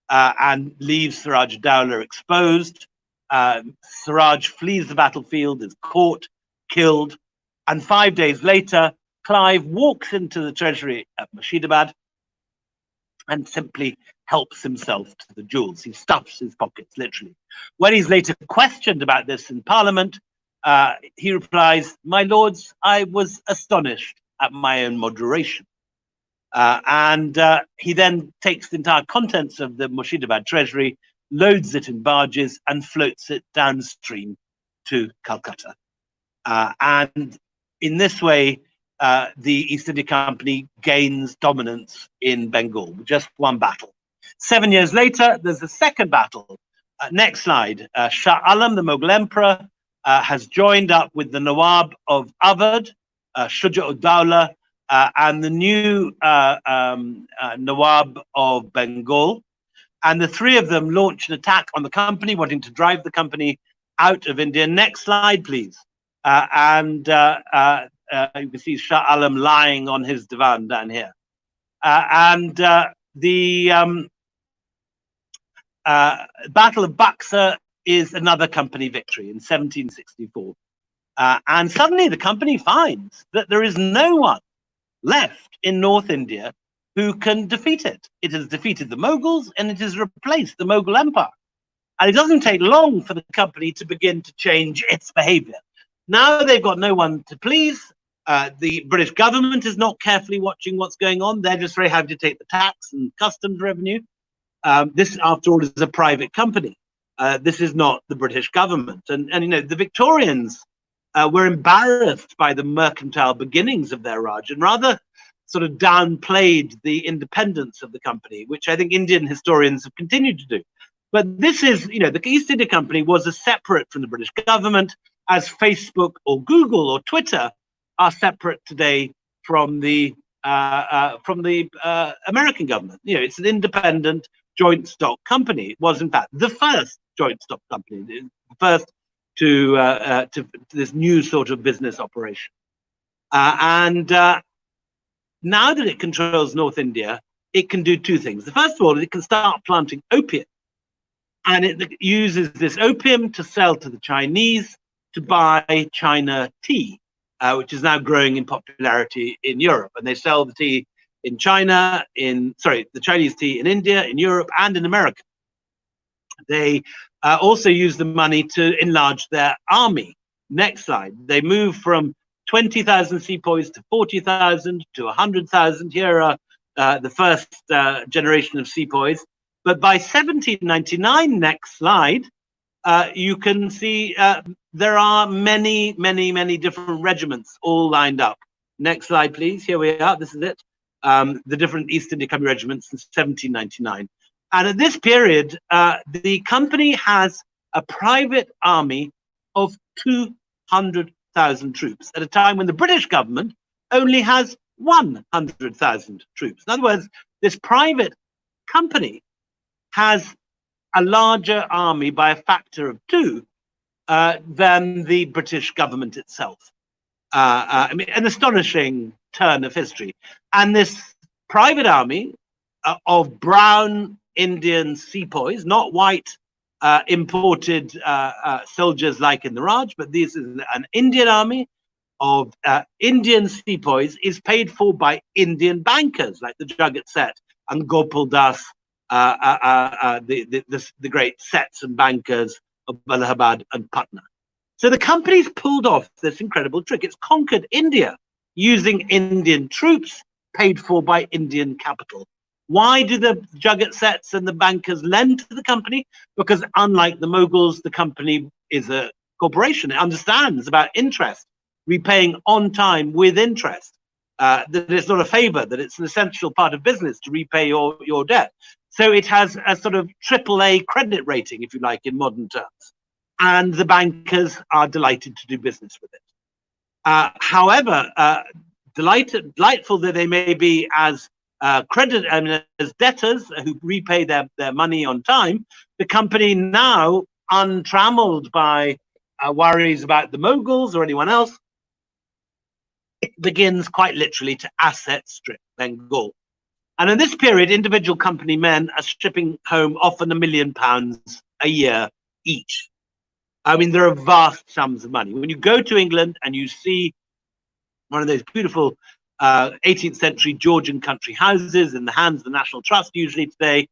and leaves Siraj Dowlah exposed. Siraj flees the battlefield, is caught, killed, and 5 days later, Clive walks into the treasury at Murshidabad and simply helps himself to the jewels. He stuffs his pockets, literally. When he's later questioned about this in Parliament, he replies, "My lords, I was astonished at my own moderation." And he then takes the entire contents of the Murshidabad treasury, loads it in barges, and floats it downstream to Calcutta. And in this way, the East India Company gains dominance in Bengal with just one battle. 7 years later, there's a second battle. Next slide. Shah Alam, the Mughal emperor, has joined up with the Nawab of Awadh, Shuja-ud-Dawla, and the new Nawab of Bengal. And the three of them launch an attack on the company, wanting to drive the company out of India. Next slide, please. You can see Shah Alam lying on his divan down here. The Battle of Buxar is another company victory in 1764. And suddenly the company finds that there is no one left in North India who can defeat it. It has defeated the Mughals and it has replaced the Mughal Empire. And it doesn't take long for the company to begin to change its behavior. Now they've got no one to please. The British government is not carefully watching what's going on. They're just very happy to take the tax and customs revenue. This, after all, is a private company. This is not the British government. And you know, the Victorians were embarrassed by the mercantile beginnings of their Raj and rather sort of downplayed the independence of the company, which I think Indian historians have continued to do. But this is, you know, the East India Company was a separate from the British government, as Facebook or Google or Twitter are separate today from the American government. You know, it's an independent joint stock company. It was, in fact, the first joint stock company, the first to this new sort of business operation. Now that it controls North India, it can do two things. The first of all, it can start planting opium. And it uses this opium to sell to the Chinese to buy China tea, which is now growing in popularity in Europe. And they sell the tea in China, the Chinese tea in India, in Europe, and in America. They also use the money to enlarge their army. Next slide. They move from 20,000 sepoys to 40,000 to 100,000. Here are the first generation of sepoys. But by 1799, next slide, you can see there are many, many, many different regiments all lined up. Next slide, please. Here we are. This is it. The different East India Company regiments in 1799. And at this period, the company has a private army of 200,000 troops at a time when the British government only has 100,000 troops. In other words, this private company has a larger army by a factor of 2 than the British government itself. I mean, an astonishing turn of history. And this private army of brown Indian sepoys, not white imported soldiers like in the Raj, but this is an Indian army of Indian sepoys, is paid for by Indian bankers like the Jagat Seth and Gopal Das, the great Seths and bankers of Allahabad and Patna. So the company's pulled off this incredible trick. It's conquered India using Indian troops paid for by Indian capital. Why do the Jagat Seths and the bankers lend to the company? Because unlike the Mughals, the company is a corporation. It understands about interest, repaying on time with interest. That it's not a favor, that it's an essential part of business to repay your debt. So it has a sort of AAA credit rating, if you like, in modern terms. And the bankers are delighted to do business with it. However, delightful that they may be as as debtors who repay their money on time, the company now, untrammeled by worries about the Mughals or anyone else, it begins quite literally to asset strip Bengal. And in this period, individual company men are shipping home often £1 million a year each. I mean, there are vast sums of money. When you go to England and you see one of those beautiful 18th century Georgian country houses in the hands of the National Trust, usually today,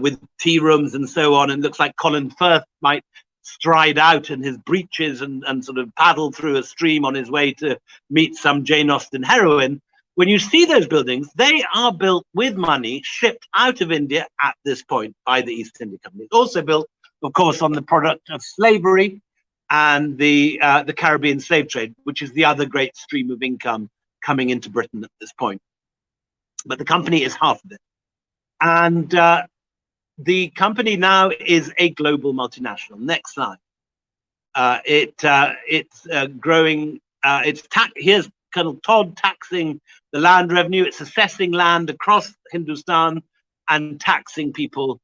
with tea rooms and so on, and it looks like Colin Firth might stride out in his breeches and sort of paddle through a stream on his way to meet some Jane Austen heroine. When you see those buildings, they are built with money shipped out of India at this point by the East India Company. It's also built, of course, on the product of slavery and the Caribbean slave trade, which is the other great stream of income coming into Britain at this point. But the company is half of it. And the company now is a global multinational. Next slide. It's growing. Here's Colonel Todd taxing the land revenue. It's assessing land across Hindustan and taxing people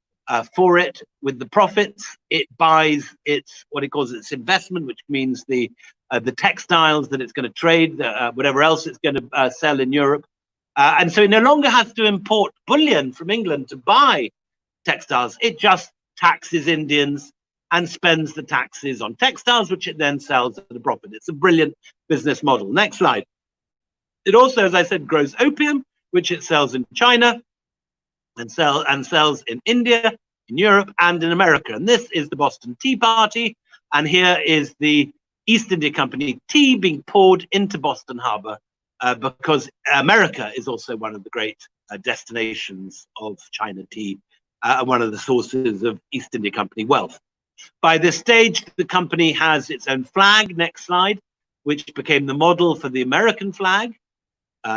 for it. With the profits, it buys its what it calls its investment, which means the textiles that it's going to trade, whatever else it's going to sell in Europe. And so it no longer has to import bullion from England to buy textiles. It just taxes Indians and spends the taxes on textiles, which it then sells at a profit. It's a brilliant business model. Next slide. It also, as I said, grows opium, which it sells in China and sells in India, in Europe, and in America. And this is the Boston Tea Party. And here is the East India Company tea being poured into Boston Harbor because America is also one of the great destinations of China tea, one of the sources of East India Company wealth. By this stage, the company has its own flag. Next slide, which became the model for the American flag.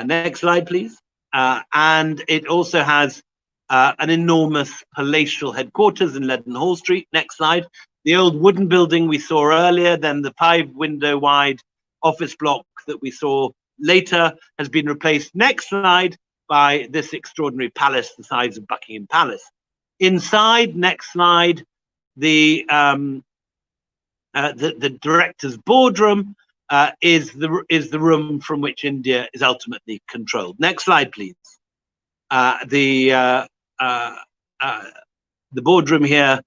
Next slide, please. And it also has an enormous palatial headquarters in Leadenhall Street. Next slide. The old wooden building we saw earlier, then the 5-window wide office block that we saw later has been replaced. Next slide, by this extraordinary palace the size of Buckingham Palace. Inside, next slide, the the director's boardroom is the room from which India is ultimately controlled. Next slide, please. The boardroom here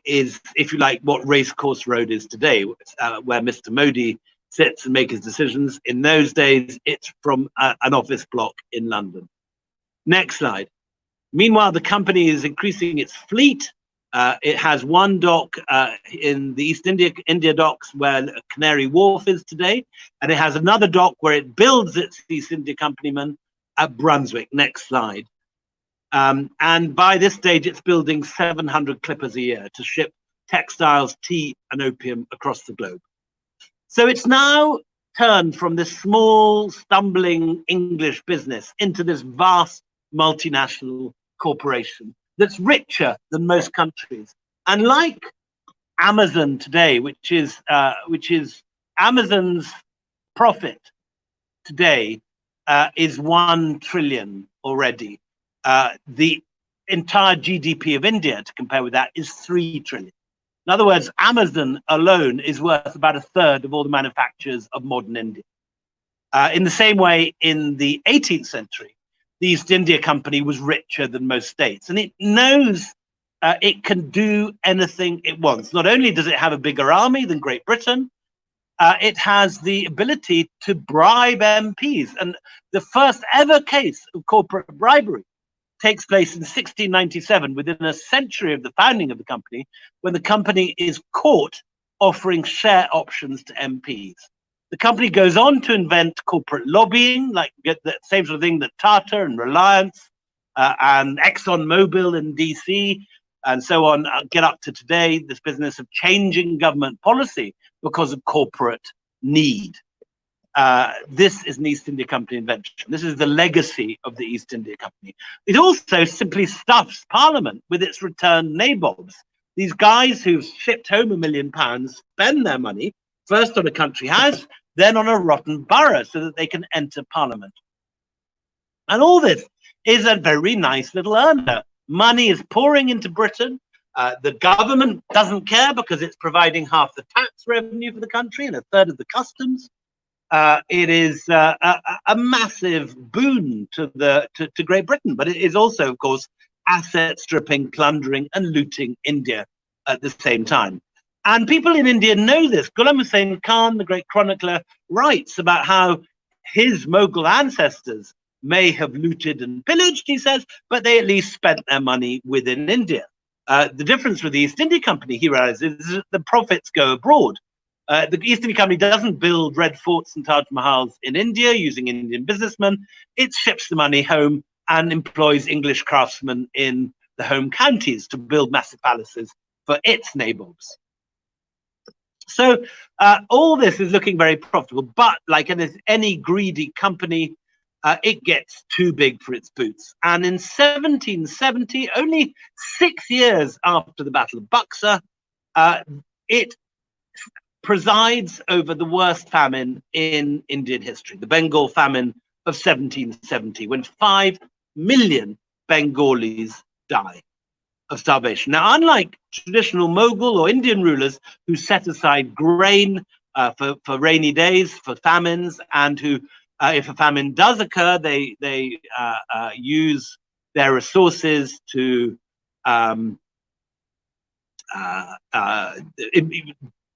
is, if you like, what Racecourse Road is today, where Mr. Modi sits and makes his decisions. In those days, it's from an office block in London. Next slide. Meanwhile, the company is increasing its fleet. It has one dock in the East India docks where Canary Wharf is today, and it has another dock where it builds its East India Companymen at Brunswick. Next slide. And by this stage, it's building 700 clippers a year to ship textiles, tea, and opium across the globe. So it's now turned from this small, stumbling English business into this vast multinational corporation that's richer than most countries. And like Amazon today, which is Amazon's profit today is 1 trillion already. The entire GDP of India, to compare with that, is 3 trillion. In other words, Amazon alone is worth about a third of all the manufacturers of modern India. In the same way, in the 18th century, the East India Company was richer than most states, and it knows it can do anything it wants. Not only does it have a bigger army than Great Britain, it has the ability to bribe MPs. And the first ever case of corporate bribery takes place in 1697, within a century of the founding of the company, when the company is caught offering share options to MPs. The company goes on to invent corporate lobbying, like the same sort of thing that Tata and Reliance and ExxonMobil in DC and so on get up to today, this business of changing government policy because of corporate need. This is an East India Company invention. This is the legacy of the East India Company. It also simply stuffs Parliament with its returned nabobs. These guys who've shipped home £1 million spend their money first on a country house, then on a rotten borough, so that they can enter Parliament. And all this is a very nice little earner. Money is pouring into Britain. The government doesn't care because it's providing half the tax revenue for the country and a third of the customs. It is a massive boon to Great Britain, but it is also, of course, asset stripping, plundering, and looting India at the same time. And people in India know this. Ghulam Hussain Khan, the great chronicler, writes about how his Mughal ancestors may have looted and pillaged, he says, but they at least spent their money within India. The difference with the East India Company, he realizes, is that the profits go abroad. The East India Company doesn't build red forts and Taj Mahals in India using Indian businessmen. It ships the money home and employs English craftsmen in the home counties to build massive palaces for its nabobs. So all this is looking very profitable, but like any greedy company, it gets too big for its boots. And in 1770, only 6 years after the Battle of Buxar, it presides over the worst famine in Indian history, the Bengal famine of 1770, when 5 million Bengalis die of starvation. Now, unlike traditional Mughal or Indian rulers who set aside grain for rainy days, for famines, and who, if a famine does occur, they use their resources to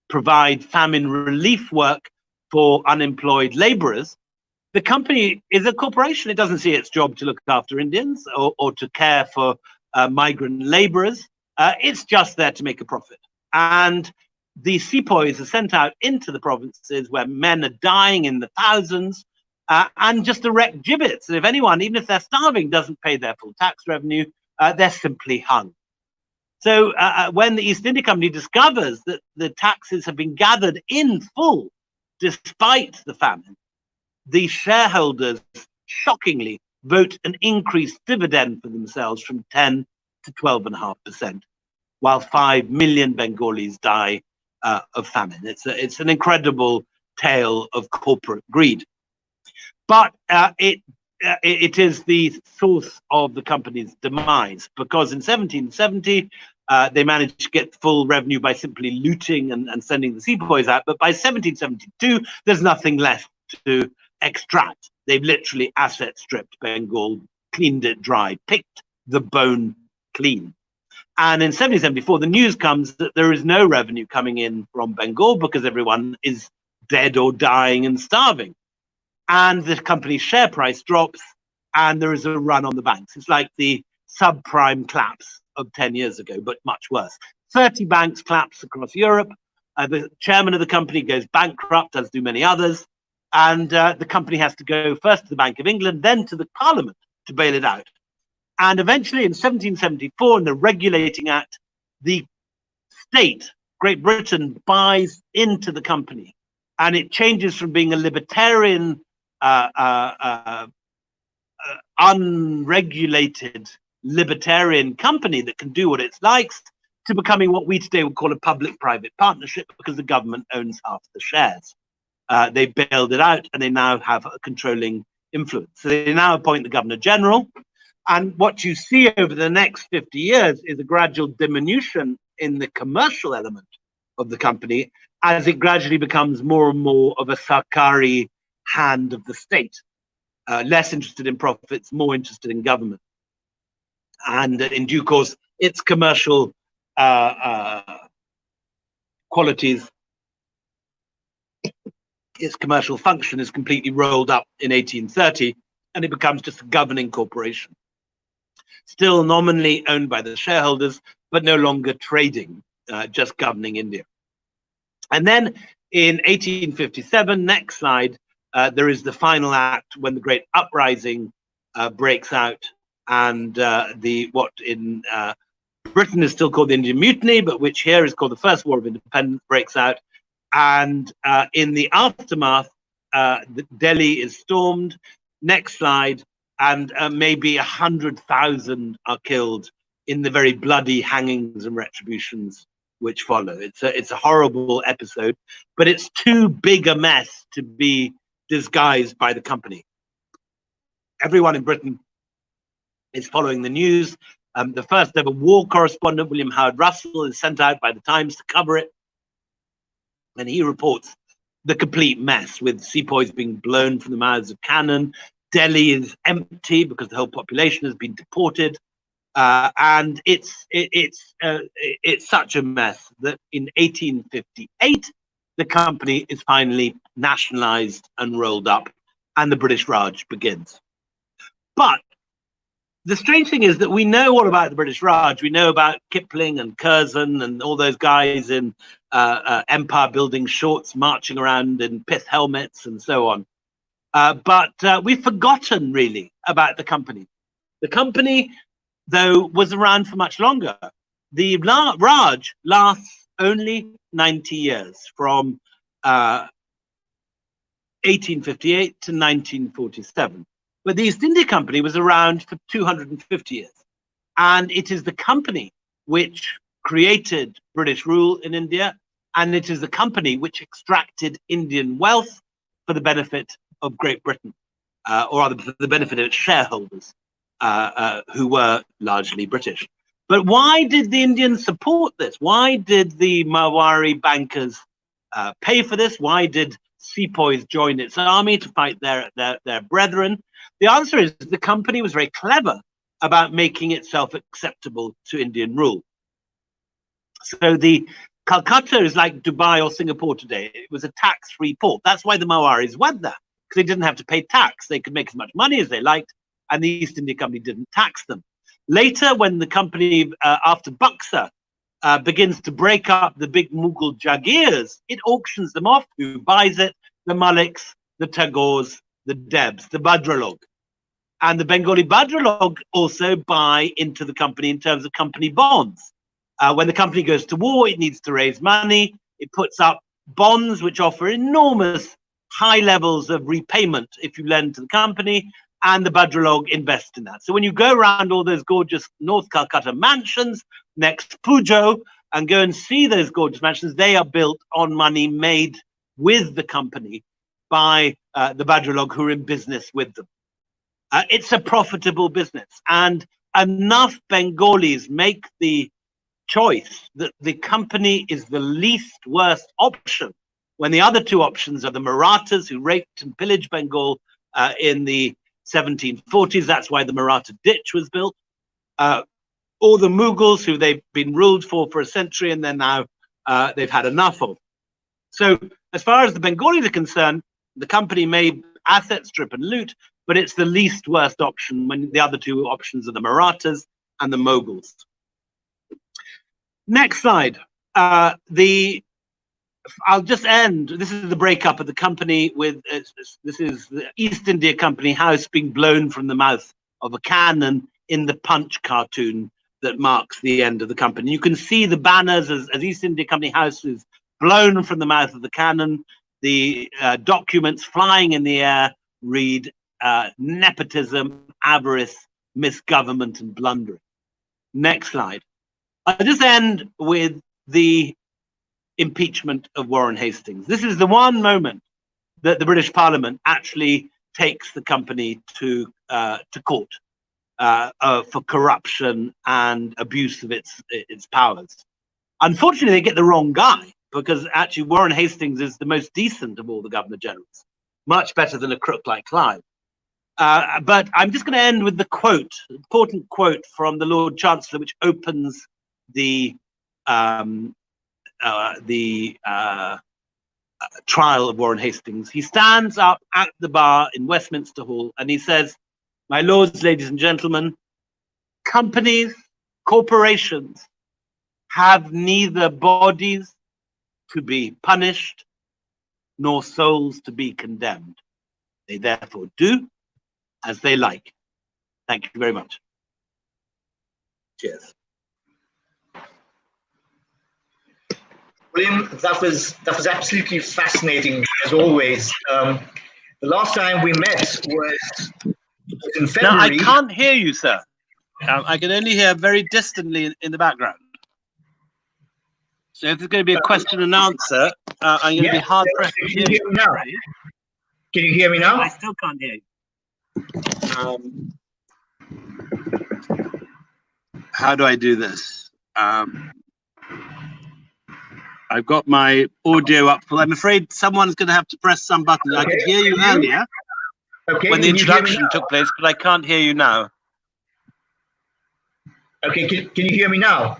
provide famine relief work for unemployed laborers. The company is a corporation. It doesn't see its job to look after Indians or to care for migrant laborers. It's just there to make a profit. And the sepoys are sent out into the provinces where men are dying in the thousands and just erect gibbets. And if anyone, even if they're starving, doesn't pay their full tax revenue, they're simply hung. So when the East India Company discovers that the taxes have been gathered in full, despite the famine, the shareholders shockingly vote an increased dividend for themselves from 10 to 12.5%, while 5 million Bengalis die of famine. It's an incredible tale of corporate greed. But it is the source of the company's demise, because in 1770, They managed to get full revenue by simply looting and sending the sepoys out. But by 1772, there's nothing left to extract. They've literally asset stripped Bengal, cleaned it dry, picked the bone clean. And in 1774, the news comes that there is no revenue coming in from Bengal because everyone is dead or dying and starving. And the company's share price drops and there is a run on the banks. It's like the subprime collapse of 10 years ago, but much worse. 30 banks collapse across Europe. The chairman of the company goes bankrupt, as do many others. And the company has to go first to the Bank of England, then to the Parliament to bail it out. And eventually in 1774, in the Regulating Act, the state, Great Britain, buys into the company. And it changes from being a libertarian, unregulated libertarian company that can do what it likes to becoming what we today would call a public-private partnership because the government owns half the shares. They bailed it out and they now have a controlling influence. So they now appoint the Governor General. And what you see over the next 50 years is a gradual diminution in the commercial element of the company as it gradually becomes more and more of a Sarkari hand of the state, less interested in profits, more interested in government. And in due course, its commercial qualities, its commercial function is completely rolled up in 1830, and it becomes just a governing corporation. Still nominally owned by the shareholders, but no longer trading, just governing India. And then in 1857, next slide, there is the final act when the great uprising breaks out, and what in Britain is still called the Indian Mutiny, but which here is called the First War of Independence, breaks out. And in the aftermath, Delhi is stormed. Next slide. And maybe 100,000 are killed in the very bloody hangings and retributions which follow. It's a horrible episode, but it's too big a mess to be disguised by the company. Everyone in Britain is following the news. The first ever war correspondent, William Howard Russell, is sent out by the Times to cover it. And he reports the complete mess with sepoys being blown from the mouths of cannon. Delhi is empty because the whole population has been deported. And it's such a mess that in 1858, the company is finally nationalized and rolled up and the British Raj begins. But the strange thing is that we know all about the British Raj. We know about Kipling and Curzon and all those guys in empire building shorts marching around in pith helmets and so on. But we've forgotten really about the company. The company, though, was around for much longer. The Raj lasts only 90 years, from 1858 to 1947. But the East India Company was around for 250 years. And it is the company which created British rule in India, and it is the company which extracted Indian wealth for the benefit of Great Britain, or rather for the benefit of its shareholders, who were largely British. But why did the Indians support this? Why did the Marwari bankers pay for this? Why did sepoys join its army to fight their brethren? The answer is the company was very clever about making itself acceptable to Indian rule. So the Calcutta is like Dubai or Singapore today. It was a tax-free port. That's why the Marwaris went there, because they didn't have to pay tax. They could make as much money as they liked, and the East India Company didn't tax them. Later, when the company, after Buxar, begins to break up the big Mughal Jagirs, it auctions them off. Who buys it? The Maliks, the Tagores, the Debs, the Bhadralog. And the Bengali Bhadralog also buy into the company in terms of company bonds. When the company goes to war, it needs to raise money. It puts up bonds which offer enormous high levels of repayment if you lend to the company, and the Bhadralog invest in that. So when you go around all those gorgeous North Calcutta mansions next Pujo and go and see those gorgeous mansions, they are built on money made with the company by the Bhadralog who are in business with them. It's a profitable business, and enough Bengalis make the choice that the company is the least worst option, when the other two options are the Marathas, who raped and pillaged Bengal in the 1740s. That's why the Maratha ditch was built. Or the Mughals, who they've been ruled for a century, and then now they've had enough of. So as far as the Bengalis are concerned, the company may asset strip and loot, but it's the least worst option when the other two options are the Marathas and the Mughals. Next slide. I'll just end. This is the breakup of the company with, this is the East India Company House being blown from the mouth of a cannon in the Punch cartoon that marks the end of the company. You can see the banners as East India Company House is blown from the mouth of the cannon. The documents flying in the air read nepotism, avarice, misgovernment, and blundering. Next slide. I'll just end with the impeachment of Warren Hastings. This is the one moment that the British Parliament actually takes the company to court for corruption and abuse of its powers. Unfortunately, they get the wrong guy, because actually Warren Hastings is the most decent of all the Governor Generals, much better than a crook like Clive. But I'm just going to end with the quote, important quote from the Lord Chancellor, which opens the trial of Warren Hastings. He stands up at the bar in Westminster Hall and he says, "My lords, ladies and gentlemen, companies, corporations have neither bodies to be punished nor souls to be condemned. They therefore do as they like." Thank you very much. Cheers. William, that was absolutely fascinating, as always. The last time we met was in February. Now, I can't hear you, sir. I can only hear very distantly in the background. So if there's going to be a question and answer, I'm going to be hard pressed to hear you now. Can you hear me now? I still can't hear you. How do I do this? I've got my audio up. Well, I'm afraid someone's going to have to press some button. I could hear you earlier when the introduction took place, but I can't hear you now. Okay, can you hear me now?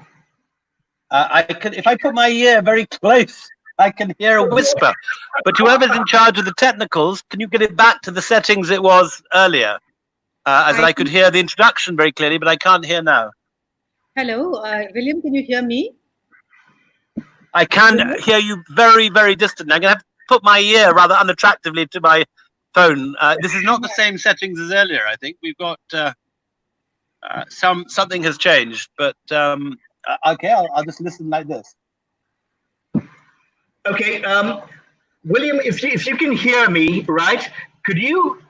I can, if I put my ear very close, I can hear a whisper. But whoever's in charge of the technicals, can you get it back to the settings it was earlier? As I could hear the introduction very clearly, but I can't hear now. Hello, William, can you hear me? I can hear you very, very distant. I'm going to have to put my ear rather unattractively to my phone. This is not the same settings as earlier, I think. We've got something has changed, but okay, I'll just listen like this. Okay, William, if you can hear me, right? Could you?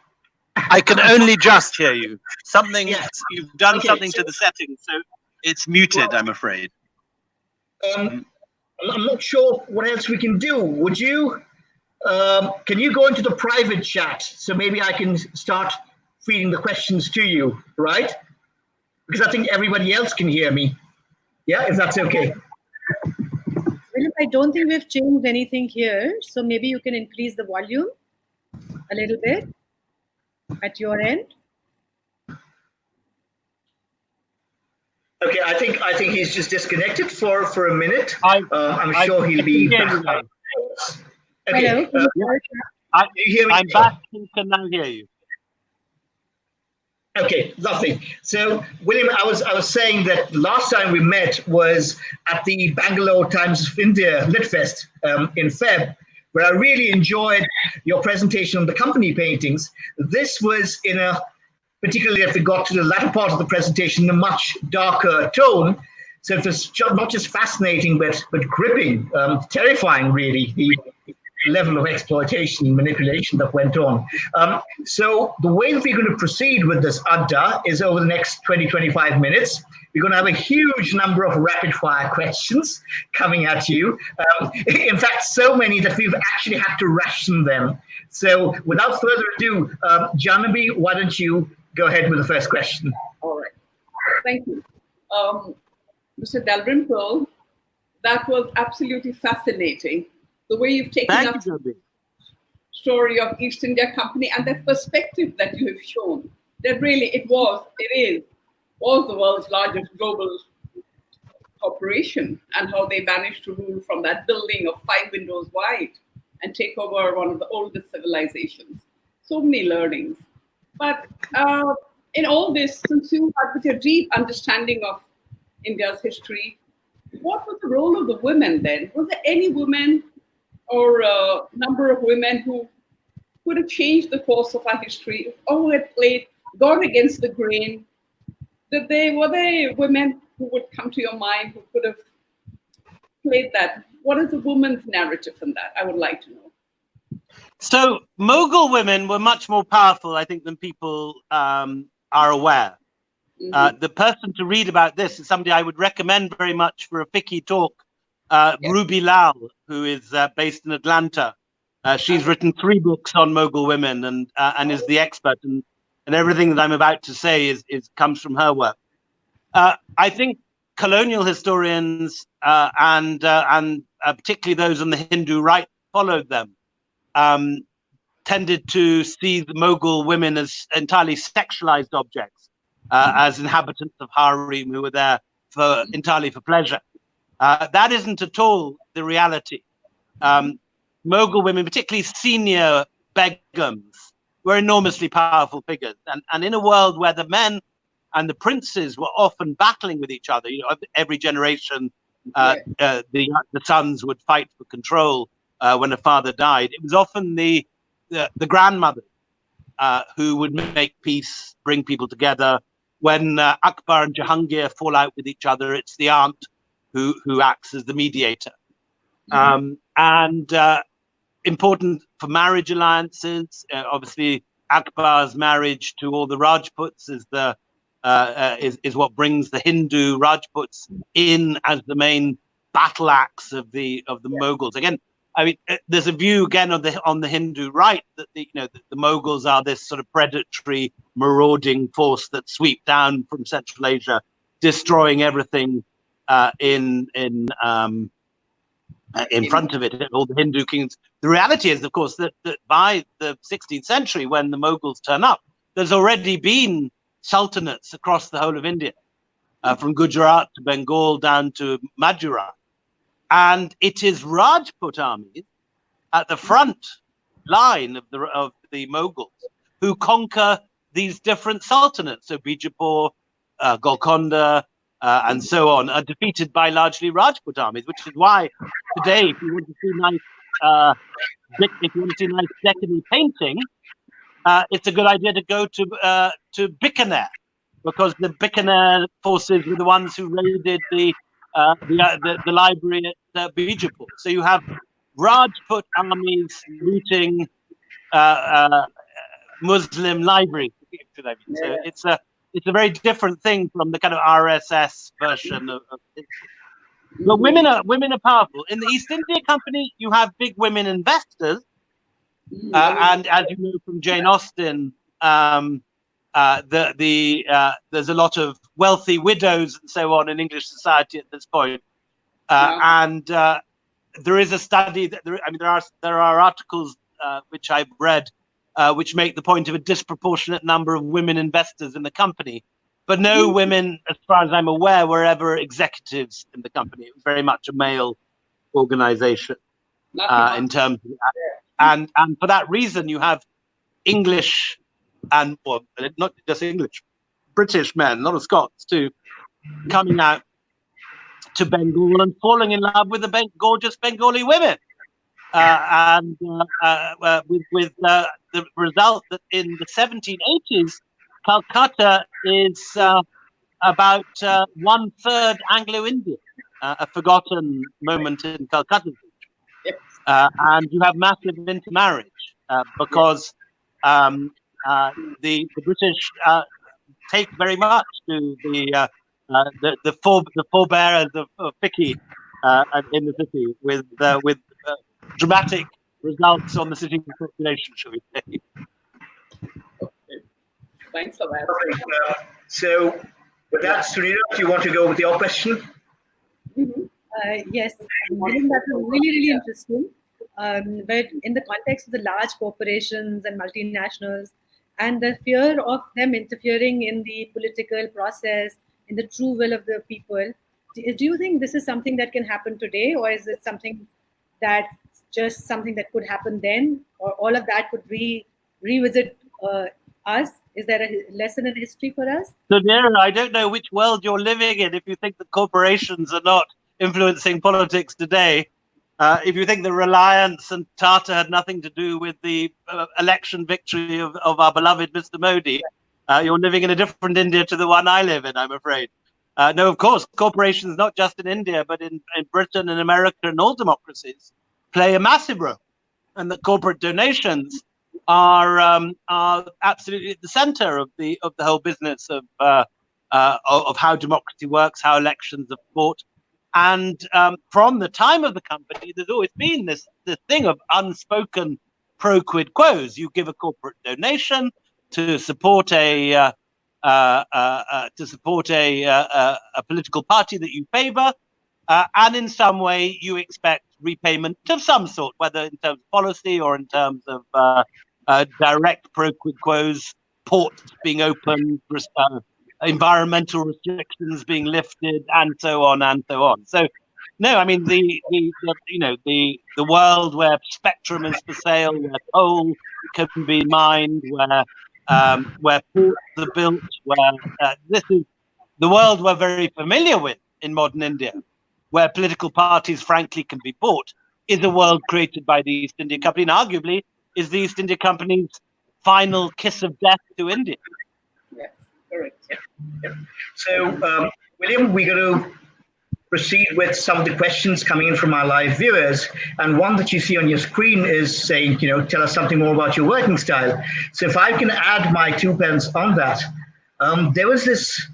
I can only just hear you. Something you've done something to the settings, so it's muted. Well, I'm afraid. I'm not sure what else we can do. Would you? Can you go into the private chat so maybe I can start feeding the questions to you, right? Because I think everybody else can hear me. Yeah, if that's okay. William, I don't think we've changed anything here, so maybe you can increase the volume a little bit at your end. Okay, I think he's just disconnected for a minute. I'm sure he'll be back. Okay, hello. you hear me? I'm back and can now hear you. Okay, lovely. So, William, I was saying that last time we met was at the Bangalore Times of India Litfest in Feb, where I really enjoyed your presentation on the company paintings. This was in a, particularly if we got to the latter part of the presentation, a much darker tone. So it was not just fascinating, but gripping, terrifying, really, the level of exploitation and manipulation that went on. So the way that we're going to proceed with this adda is over the next 20-25 minutes. We're going to have a huge number of rapid fire questions coming at you. In fact, so many that we've actually had to ration them. So without further ado, Janabi, why don't you go ahead with the first question? All right. Thank you. Mr. Dalrymple, that was absolutely fascinating. The way you've taken Thank up you, Joby. the story of East India Company and that perspective that you have shown, that really it was the world's largest global corporation, and how they managed to rule from that building of 5 windows wide and take over one of the oldest civilizations. So many learnings. But in all this, since you had with your deep understanding of India's history, what was the role of the women then? Was there any women or a number of women who could have changed the course of our history, or who had gone against the grain? Were they women who would come to your mind who could have played that? What is the woman's narrative in that? I would like to know. So Mughal women were much more powerful, I think, than people are aware. Mm-hmm. The person to read about this is somebody I would recommend very much for a fiqhi talk, Ruby Lal, who is based in Atlanta. She's written 3 books on Mughal women and is the expert, and everything that I'm about to say is comes from her work. I think colonial historians and particularly those on the Hindu right followed them, tended to see the Mughal women as entirely sexualized objects, as inhabitants of harem who were there entirely for pleasure. That isn't at all the reality. Mughal women, particularly senior begums, were enormously powerful figures. And in a world where the men and the princes were often battling with each other, every generation, the sons would fight for control when a father died. It was often the grandmother who would make peace, bring people together. When Akbar and Jahangir fall out with each other, it's the aunt who acts as the mediator. And important for marriage alliances, obviously Akbar's marriage to all the Rajputs is what brings the Hindu Rajputs in as the main battle axe of the Mughals. Again, I mean, there's a view again on the Hindu right that the Mughals are this sort of predatory, marauding force that sweep down from Central Asia, destroying everything in front of it, all the Hindu kings. The reality is, of course, that by the 16th century, when the Mughals turn up, there's already been sultanates across the whole of India, from Gujarat to Bengal down to Madura. And it is Rajput armies at the front line of the Mughals who conquer these different sultanates. So Bijapur, Golconda, and so on are defeated by largely Rajput armies, which is why today, if you want to see nice Deccan painting, it's a good idea to go to Bikaner, because the Bikaner forces were the ones who raided the library at Bijapur. So you have Rajput armies looting Muslim libraries. So it's a very different thing from the kind of RSS version of it. But women are powerful. In the East India Company, you have big women investors, and as you know from Jane Austen, there's a lot of wealthy widows and so on in English society at this point. And there is a study that there are articles which I've read which make the point of a disproportionate number of women investors in the company, but no women, as far as I'm aware, were ever executives in the company. It was very much a male organization in terms of, and for that reason, you have English and not just English, British men, a lot of Scots too, coming out to Bengal and falling in love with the gorgeous Bengali women, with the result that in the 1780s, Calcutta is about 1/3 Anglo-Indian, a forgotten moment in Calcutta's history. And you have massive intermarriage because the British take very much to the forebearers of fiqhi in the city, with dramatic results on the city population, shall we say. Thanks for that. So with that, Sunita, do you want to go with your question? Yes, William, that was really, really interesting. But in the context of the large corporations and multinationals and the fear of them interfering in the political process, in the true will of the people, do you think this is something that can happen today, or is it something that's just something that could happen then, or all of that could revisit us? Is there a lesson in history for us? So, Nira, I don't know which world you're living in if you think that corporations are not influencing politics today. If you think the Reliance and Tata had nothing to do with the election victory of our beloved Mr. Modi, you're living in a different India to the one I live in, I'm afraid. No, of course, corporations, not just in India, but in Britain and America and all democracies, play a massive role. And the corporate donations are absolutely at the center of the whole business of how democracy works, how elections are fought. And from the time of the company, there's always been this thing of unspoken pro quid quos. You give a corporate donation to support a political party that you favor, and in some way you expect repayment of some sort, whether in terms of policy or in terms of direct pro quid quos, ports being opened, environmental restrictions being lifted, and so on and so on. So, no, I mean the world where spectrum is for sale, where coal can be mined, where ports are built, where this is the world we're very familiar with in modern India, where political parties, frankly, can be bought, is a world created by the East India Company, and arguably is the East India Company's final kiss of death to India. Yes, correct. Yeah. So, William, we're going to proceed with some of the questions coming in from our live viewers. And one that you see on your screen is saying, tell us something more about your working style. So if I can add my 2 pence on that, there was this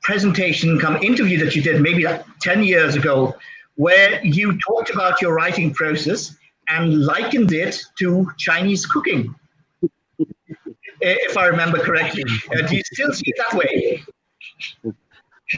presentation interview that you did maybe like 10 years ago, where you talked about your writing process and likened it to Chinese cooking, if I remember correctly. Do you still see it that way?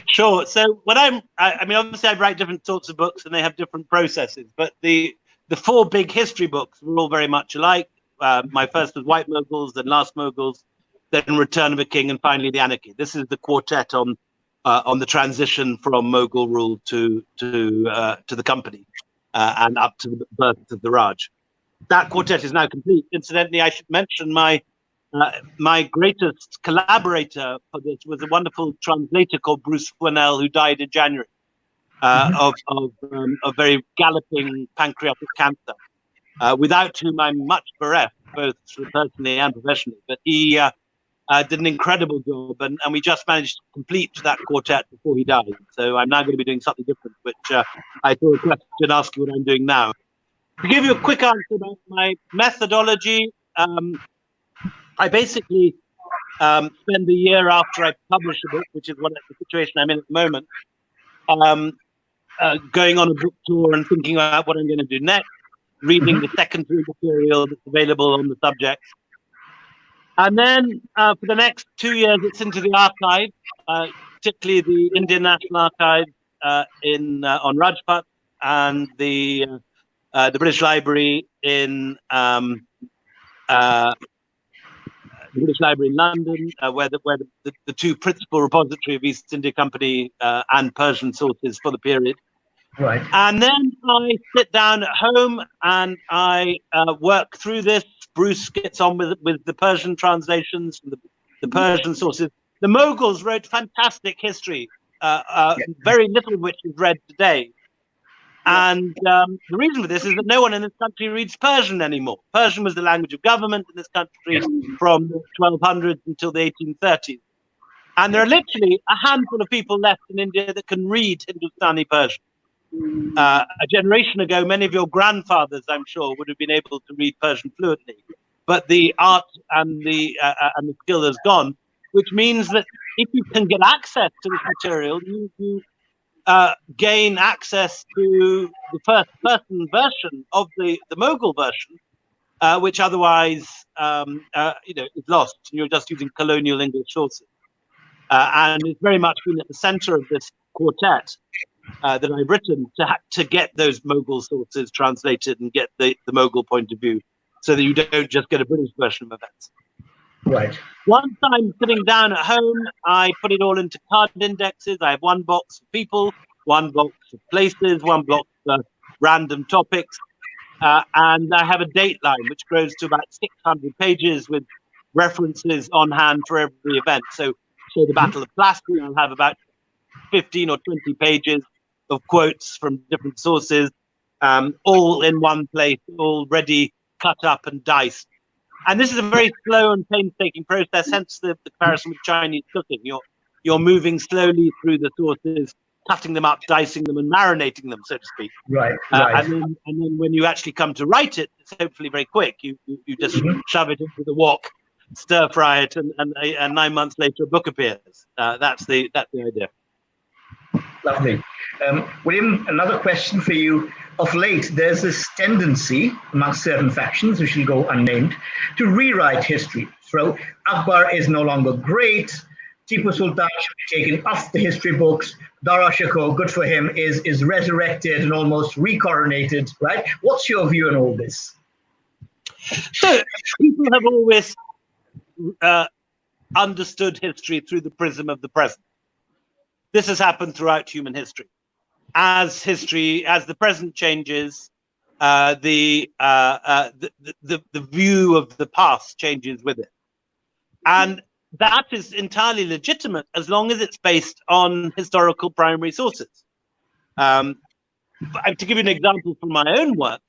Sure. So when I mean, obviously I write different sorts of books and they have different processes, but the 4 big history books were all very much alike. My first was White Moguls, then Last Moguls, then Return of a King, and finally The Anarchy. This is the quartet on the transition from Mughal rule to the company and up to the birth of the Raj. That quartet is now complete. Incidentally, I should mention my greatest collaborator for this was a wonderful translator called Bruce Winnell, who died in January of very galloping pancreatic cancer, without whom I'm much bereft, both personally and professionally. But he did an incredible job, and we just managed to complete that quartet before he died. So I'm now going to be doing something different, which I thought a question to ask you what I'm doing now. To give you a quick answer about my methodology, I basically spend the year after I publish a book, which is the situation I'm in at the moment, going on a book tour and thinking about what I'm going to do next, reading the secondary material that's available on the subject. And then for the next 2 years, it's into the archive, particularly the Indian National Archive on Rajpath, and the British Library in London, where the 2 principal repository of East India Company and Persian sources for the period. Right. And then I sit down at home and I work through this. Bruce gets on with the Persian translations and the Persian sources. The Mughals wrote fantastic history, very little of which is read today. And the reason for this is that no one in this country reads Persian anymore. Persian was the language of government in this country from the 1200s until the 1830s. And there are literally a handful of people left in India that can read Hindustani Persian. A generation ago, many of your grandfathers, I'm sure, would have been able to read Persian fluently. But the art and the skill has gone, which means that if you can get access to this material, you gain access to the first-person version of the Mughal version, which otherwise is lost. You're just using colonial English sources. And it's very much been at the center of this quartet. that I've written to get those Mughal sources translated and get the Mughal point of view, so that you don't just get a British version of events. Right. Once I'm sitting down at home, I put it all into card indexes. I have one box for people, one box for places, one box for random topics, and I have a dateline which grows to about 600 pages with references on hand for every event. So the Battle of Plasky, I'll have about 15 or 20 pages of quotes from different sources, all in one place, all ready, cut up and diced. And this is a very slow and painstaking process, hence the comparison with Chinese cooking. You're moving slowly through the sources, cutting them up, dicing them, and marinating them, so to speak. Right. And then when you actually come to write it, it's hopefully very quick. You just shove it into the wok, stir fry it, and 9 months later a book appears. That's the idea. Lovely. William, another question for you. Of late, there's this tendency amongst certain factions, which will go unnamed, to rewrite history. So Akbar is no longer great. Tipu Sultan should be taken off the history books. Dara Shikoh, good for him, is resurrected and almost recoronated, right? What's your view on all this? So people have always understood history through the prism of the present. This has happened throughout human history. As the present changes, the view of the past changes with it, and that is entirely legitimate as long as it's based on historical primary sources. To give you an example from my own work,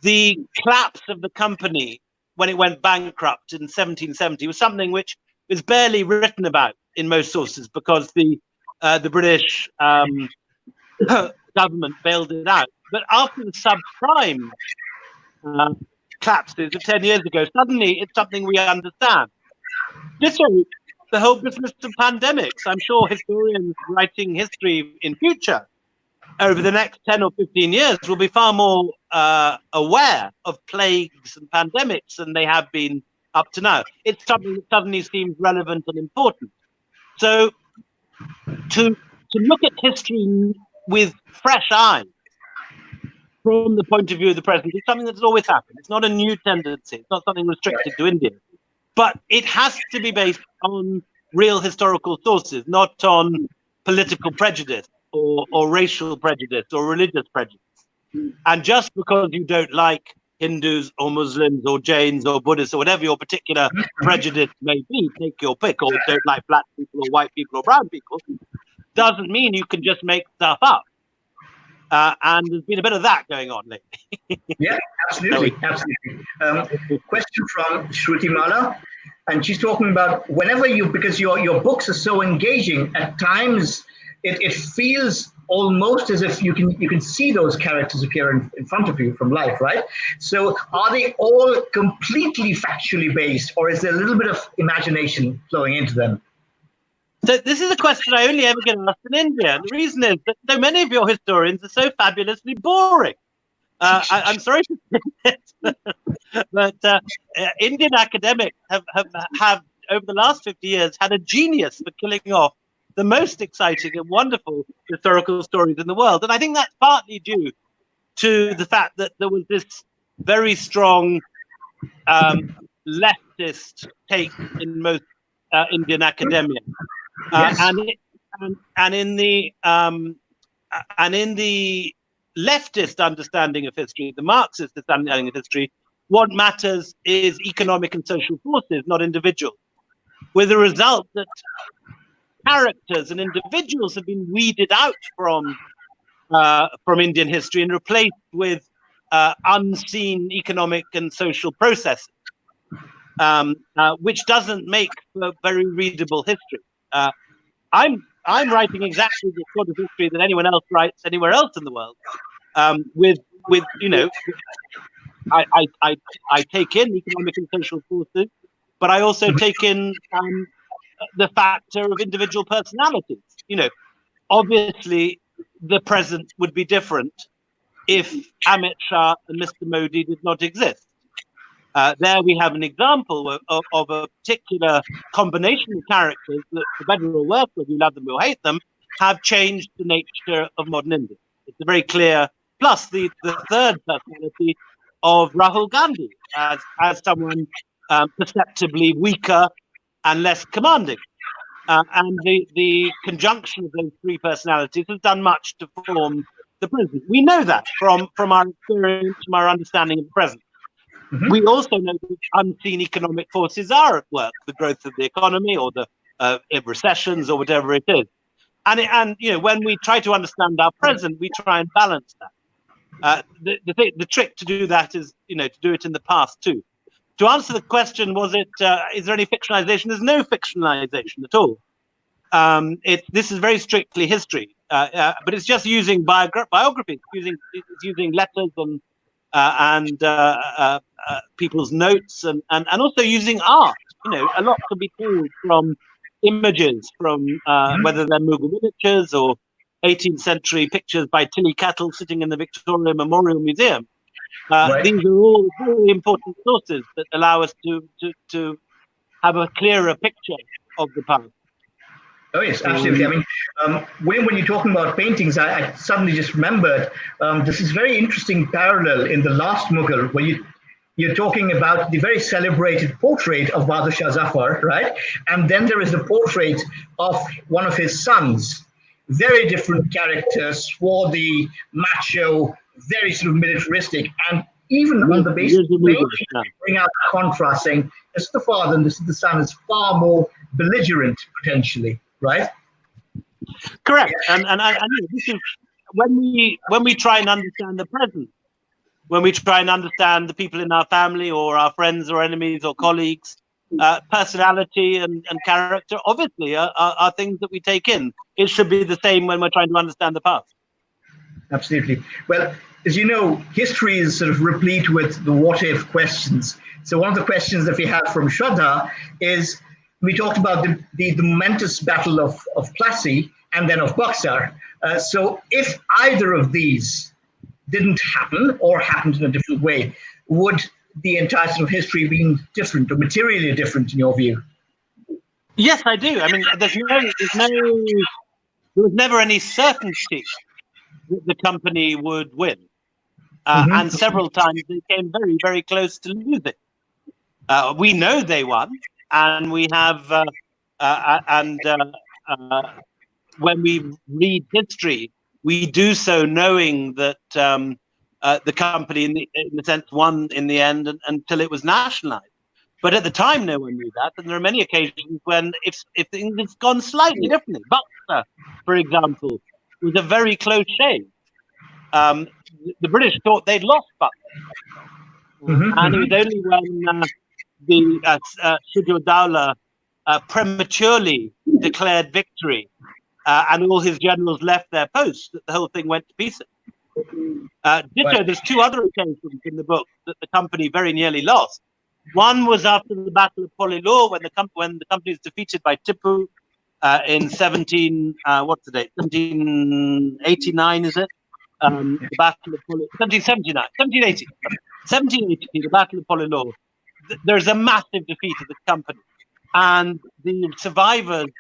the collapse of the company when it went bankrupt in 1770 was something which is barely written about in most sources because the British government bailed it out. But after the subprime collapses of 10 years ago, suddenly it's something we understand. This way, the whole business of pandemics, I'm sure historians writing history in future over the next 10 or 15 years will be far more aware of plagues and pandemics than they have been up to now. It's something that suddenly seems relevant and important. So to look at history with fresh eyes from the point of view of the present is something that's always happened. It's not a new tendency. It's not something restricted to India. But it has to be based on real historical sources, not on political prejudice or racial prejudice or religious prejudice. And just because you don't like Hindus or Muslims or Jains or Buddhists or whatever your particular prejudice may be, take your pick, or don't like black people or white people or brown people, doesn't mean you can just make stuff up. And there's been a bit of that going on lately. Yeah, absolutely. Question from Shruti Mala, and she's talking about whenever because your books are so engaging, at times it feels almost as if you can see those characters appear in front of you from life, right? So are they all completely factually based, or is there a little bit of imagination flowing into them? So this is a question I only ever get asked in India. And the reason is that so many of your historians are so fabulously boring. I'm sorry to say this, but Indian academics have over the last 50 years had a genius for killing off the most exciting and wonderful historical stories in the world. And I think that's partly due to the fact that there was this very strong leftist take in most Indian academia. Yes. And in the leftist understanding of history, the Marxist understanding of history, what matters is economic and social forces, not individuals. With the result that characters and individuals have been weeded out from Indian history and replaced with unseen economic and social processes, which doesn't make for very readable history. I'm writing exactly the sort of history that anyone else writes anywhere else in the world. With you know, I take in economic and social forces, but I also take in the factor of individual personalities. You know, obviously the present would be different if Amit Shah and Mr. Modi did not exist. There we have an example of a particular combination of characters that, for better or worse, whether you love them or hate them, have changed the nature of modern India. It's a very clear, plus the third personality of Rahul Gandhi as someone perceptibly weaker and less commanding. And the conjunction of those three personalities has done much to form the present. We know that from our experience, from our understanding of the present. Mm-hmm. We also know that unseen economic forces are at work, the growth of the economy or the recessions or whatever it is. And you know, when we try to understand our present, we try and balance that. The trick to do that is, you know, to do it in the past too. To answer the question, is there any fictionalization? There's no fictionalization at all. This is very strictly history, but it's just using biography. It's using letters and people's notes and also using art. You know, a lot can be told from images, from whether they're Mughal miniatures or 18th century pictures by Tilly Cattle sitting in the Victoria Memorial Museum. Right. These are all very important sources that allow us to have a clearer picture of the past. Oh yes, absolutely. I mean, when you're talking about paintings, I suddenly just remembered this is very interesting parallel in the last Mughal, where you're talking about the very celebrated portrait of Bahadur Shah Zafar, right? And then there is the portrait of one of his sons. Very different characters, swarthy, macho, very sort of militaristic, and even on the basis of bring out the contrast, saying this is the father and this is the son, is far more belligerent potentially, right? Correct. And this is when we try and understand the present, when we try and understand the people in our family or our friends or enemies or colleagues, personality and character obviously are things that we take in. It should be the same when we're trying to understand the past. Absolutely. Well, as you know, history is sort of replete with the what-if questions. So one of the questions that we have from Shraddha is, we talked about the momentous battle of Plassey and then of Buxar. So if either of these didn't happen or happened in a different way, would the entire sort of history be different or materially different in your view? Yes, I do. I mean, there was never any certainty that the company would win. And several times they came very, very close to losing. We know they won, and we have, when we read history, we do so knowing that the company, in a sense, won in the end until it was nationalized. But at the time, no one knew that, and there are many occasions when, if things had gone slightly differently, Buxar, for example, was a very close shave. The British thought they'd lost Buxar, and it was only when the Sujudawla prematurely declared victory and all his generals left their posts that the whole thing went to pieces. Ditto, there's two other occasions in the book that the company very nearly lost. One was after the Battle of Polilur, when the company was defeated by Tipu in 1789, is it? The Battle of Polilur, 1780, the Battle of Polilur. There's a massive defeat of the company, and the survivors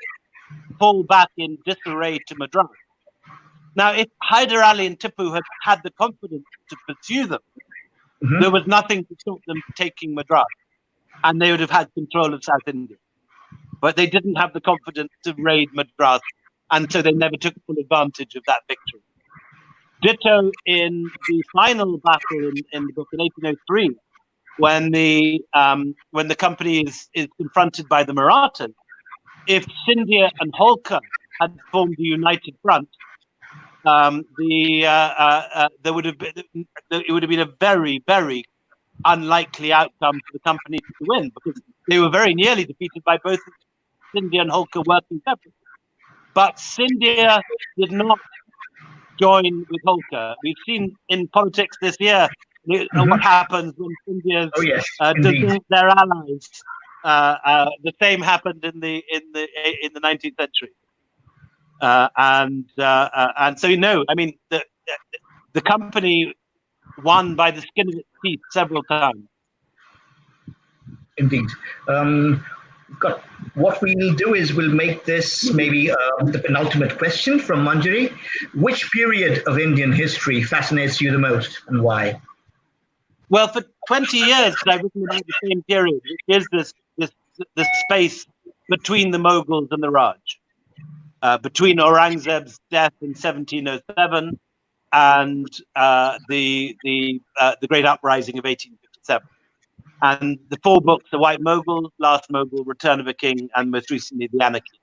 fall back in disarray to Madras. Now, if Hyder Ali and Tipu had had the confidence to pursue them, there was nothing to stop them taking Madras, and they would have had control of South India. But they didn't have the confidence to raid Madras, and so they never took full advantage of that victory. Ditto in the final battle in the book in 1803, when the company is confronted by the Marathas. If Scindia and Holkar had formed a united front, it would have been a very, very unlikely outcome for the company to win, because they were very nearly defeated by both Scindia and Holkar working separately. But Scindia did not join with Holkar. We've seen in politics this year what happens when Scindia desert their allies. The same happened in the 19th century. And so, you know, I mean, the company won by the skin of its teeth several times. Indeed. got what we'll do is we'll make this maybe the penultimate question from Manjari. Which period of Indian history fascinates you the most and why? Well, for 20 years, I've written about the same period, which is this space between the Mughals and the Raj, between Aurangzeb's death in 1707 and the Great Uprising of 1857. And the four books: The White Mughal, Last Mughal, Return of a King, and most recently, The Anarchy.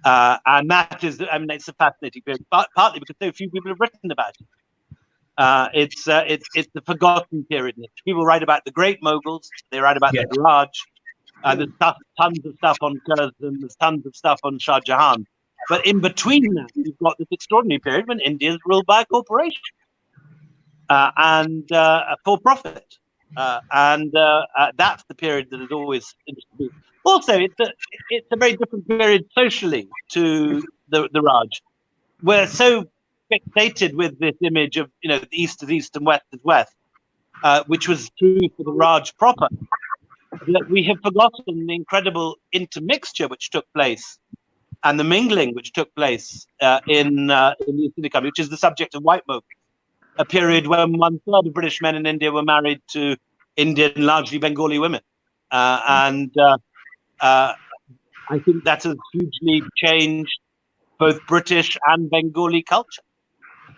And that is, I mean, it's a fascinating period, partly because so few people have written about it. It's the forgotten period. People write about the Great Mughals, they write about the Raj. There's tons of stuff on Curzon, there's tons of stuff on Shah Jahan. But in between that, you've got this extraordinary period when India is ruled by a corporation and for profit. And that's the period that has always interested me. Also, it's a very different period socially to the Raj. We're so fixated with this image of, the East is East and West is West, which was true for the Raj proper, that we have forgotten the incredible intermixture which took place and the mingling which took place in the East India Company, which is the subject of White Mughal, a period when 1/3 of British men in India were married to Indian, largely Bengali women. And I think that has hugely changed both British and Bengali culture.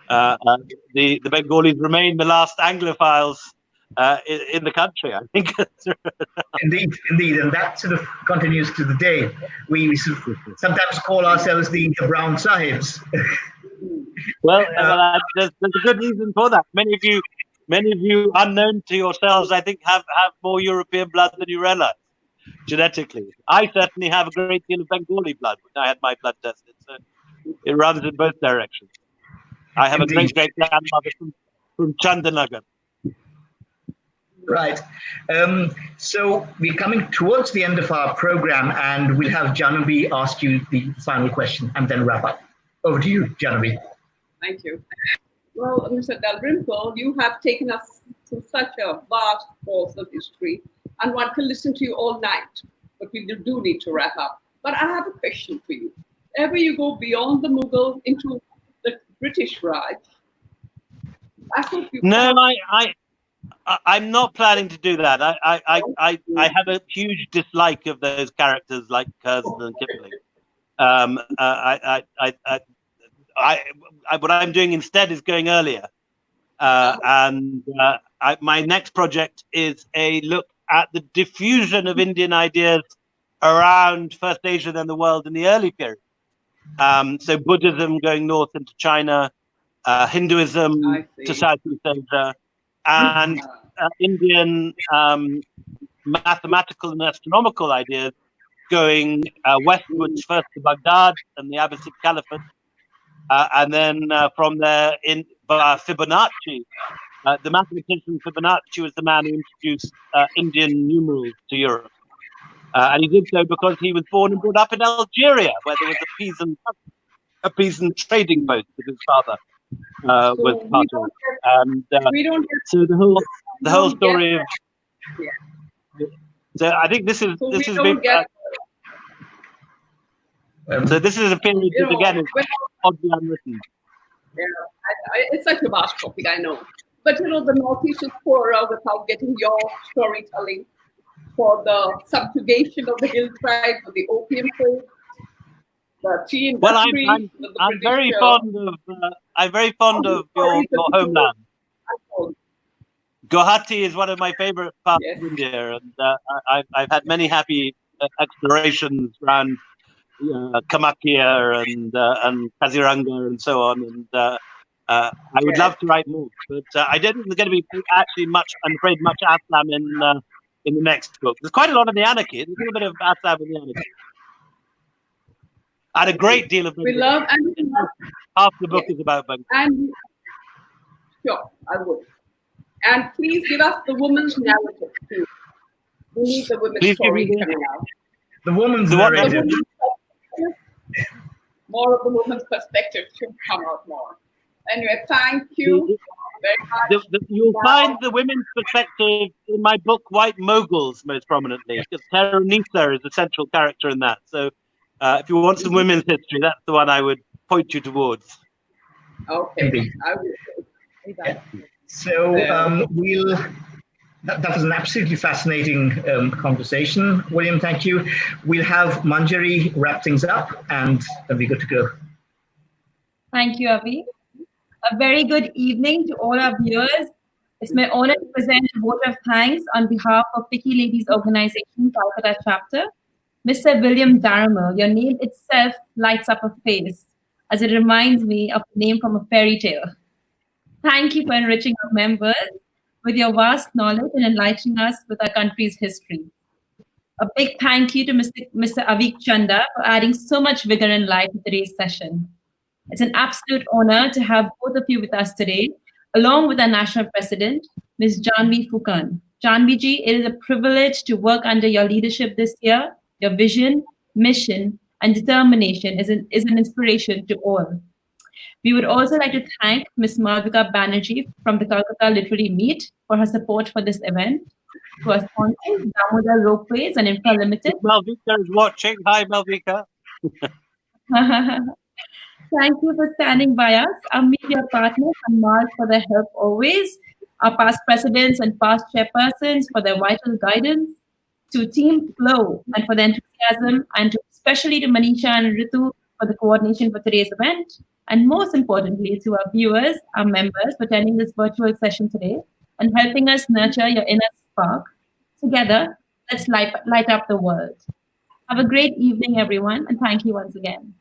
The Bengalis remain the last Anglophiles in the country, I think. Indeed, and that sort of continues to the day. We sometimes call ourselves the brown sahibs. Well, there's a good reason for that. Many of you, unknown to yourselves, I think, have more European blood than you realize genetically. I certainly have a great deal of Bengali blood when I had my blood tested, so it runs in both directions. I have Indeed. a great-grandmother from Chandanagar. Right. So we're coming towards the end of our program, and we'll have Janavi ask you the final question and then wrap up. Over to you, Janavi. Thank you. Well, Mr. Dalrymple, you have taken us through such a vast course of history, and one can listen to you all night, but we do need to wrap up. But I have a question for you. Ever you go beyond the Mughal into the British Raj, I hope you... No, I'm not planning to do that. I have a huge dislike of those characters like Curzon and Kipling. What I'm doing instead is going earlier, and my next project is a look at the diffusion of Indian ideas around first Asia, then the world in the early period. So Buddhism going north into China, Hinduism to Southeast Asia, and Indian mathematical and astronomical ideas going westwards, first to Baghdad and the Abbasid Caliphate, and then from there in Fibonacci. The mathematician Fibonacci was the man who introduced Indian numerals to Europe. And he did so because he was born and brought up in Algeria, where there was a peasant trading post that his father was part of. And so the whole story of... So I think this is so this is a period that again is oddly unwritten. Yeah, it's such a vast topic, I know. But the Northeast is poorer without getting your storytelling for the subjugation of the hill tribes, for the opium trade, the tea industry. Well, I'm very fond of your homeland. Guwahati is one of my favorite parts of India, and I've had many happy explorations around Kamakya and Kaziranga and so on, and I would love to write more, but I don't think there's going to be actually much, I'm afraid, much Assam in the next book. There's quite a lot of the Anarchy. There's a little bit of Assam in the Anarchy. And a great deal of... We love... Half the book is about Bengal. And sure, I would. And please give us the woman's narrative, too. We need the women's story coming out. The woman's narrative. More of the woman's perspective should come out more. Anyway, thank you very much. You'll find the women's perspective in my book, White Moguls, most prominently. Because Terenisa is the central character in that. So if you want some women's history, that's the one I would point you towards. Okay. I will. Yeah. So that was an absolutely fascinating conversation. William, thank you. We'll have Manjari wrap things up and we're good to go. Thank you, Avik. A very good evening to all our viewers. It's my honor to present a vote of thanks on behalf of Picky Ladies Organization, Calcutta Chapter. Mr. William Dalrymple, your name itself lights up a face, as it reminds me of a name from a fairy tale. Thank you for enriching our members with your vast knowledge and enlightening us with our country's history. A big thank you to Mr. Avik Chanda for adding so much vigor and light to today's session. It's an absolute honor to have both of you with us today, along with our national president, Ms. Janvi Phukan. Janvi ji, it is a privilege to work under your leadership this year. Your vision, mission, and determination is an inspiration to all. We would also like to thank Ms. Malvika Banerjee from the Calcutta Literary Meet for her support for this event. To our sponsors, Damodar Ropeways and Infra Limited. Malvika is watching. Hi, Malvika. Thank you for standing by us. Our media partners and Mark for their help always. Our past presidents and past chairpersons for their vital guidance. To Team Flow and for the enthusiasm, and especially to Manisha and Ritu for the coordination for today's event. And most importantly, to our viewers, our members for attending this virtual session today and helping us nurture your inner spark. Together, let's light up the world. Have a great evening, everyone, and thank you once again.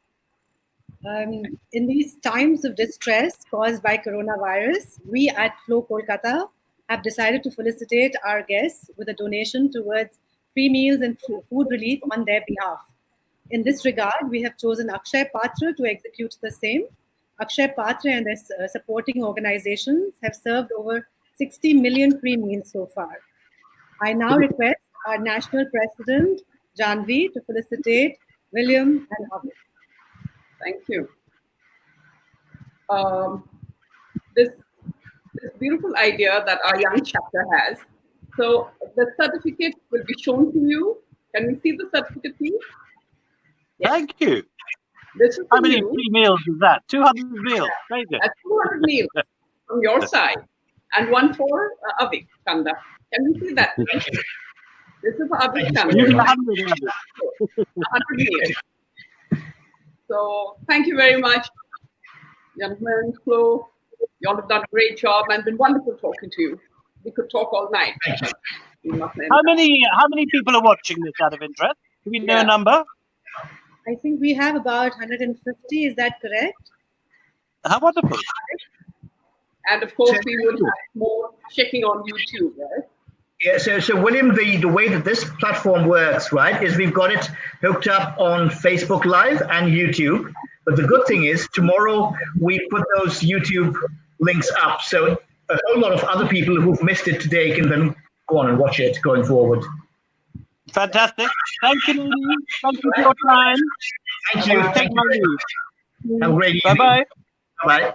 In these times of distress caused by coronavirus, we at Flow Kolkata have decided to felicitate our guests with a donation towards free meals and food relief on their behalf. In this regard, we have chosen Akshay Patra to execute the same. Akshay Patra and their supporting organizations have served over 60 million free meals so far. I now request our national president, Janvi, to felicitate William and Avik. Thank you. This beautiful idea that our young chapter has. So the certificate will be shown to you. Can we see the certificate, please? Yes. Thank you. This is how many free meals is that? 200 meals. Very good. 200 meals from your side, and one for Avik Chanda. Can we see that? This is for Avik Chanda. 100 meals. So thank you very much, gentlemen, Flo. You all have done a great job and been wonderful talking to you. We could talk all night. How many people are watching this out of interest? Do we know a number? I think we have about 150. Is that correct? How wonderful. And of course, we will have more checking on YouTube, right? Yeah, so William, the way that this platform works, right, is we've got it hooked up on Facebook Live and YouTube. But the good thing is tomorrow we put those YouTube links up. So a whole lot of other people who've missed it today can then go on and watch it going forward. Fantastic. Thank you, ladies. Thank you for your time. Thank you. Thank you. Have a great evening. Bye-bye. Bye-bye.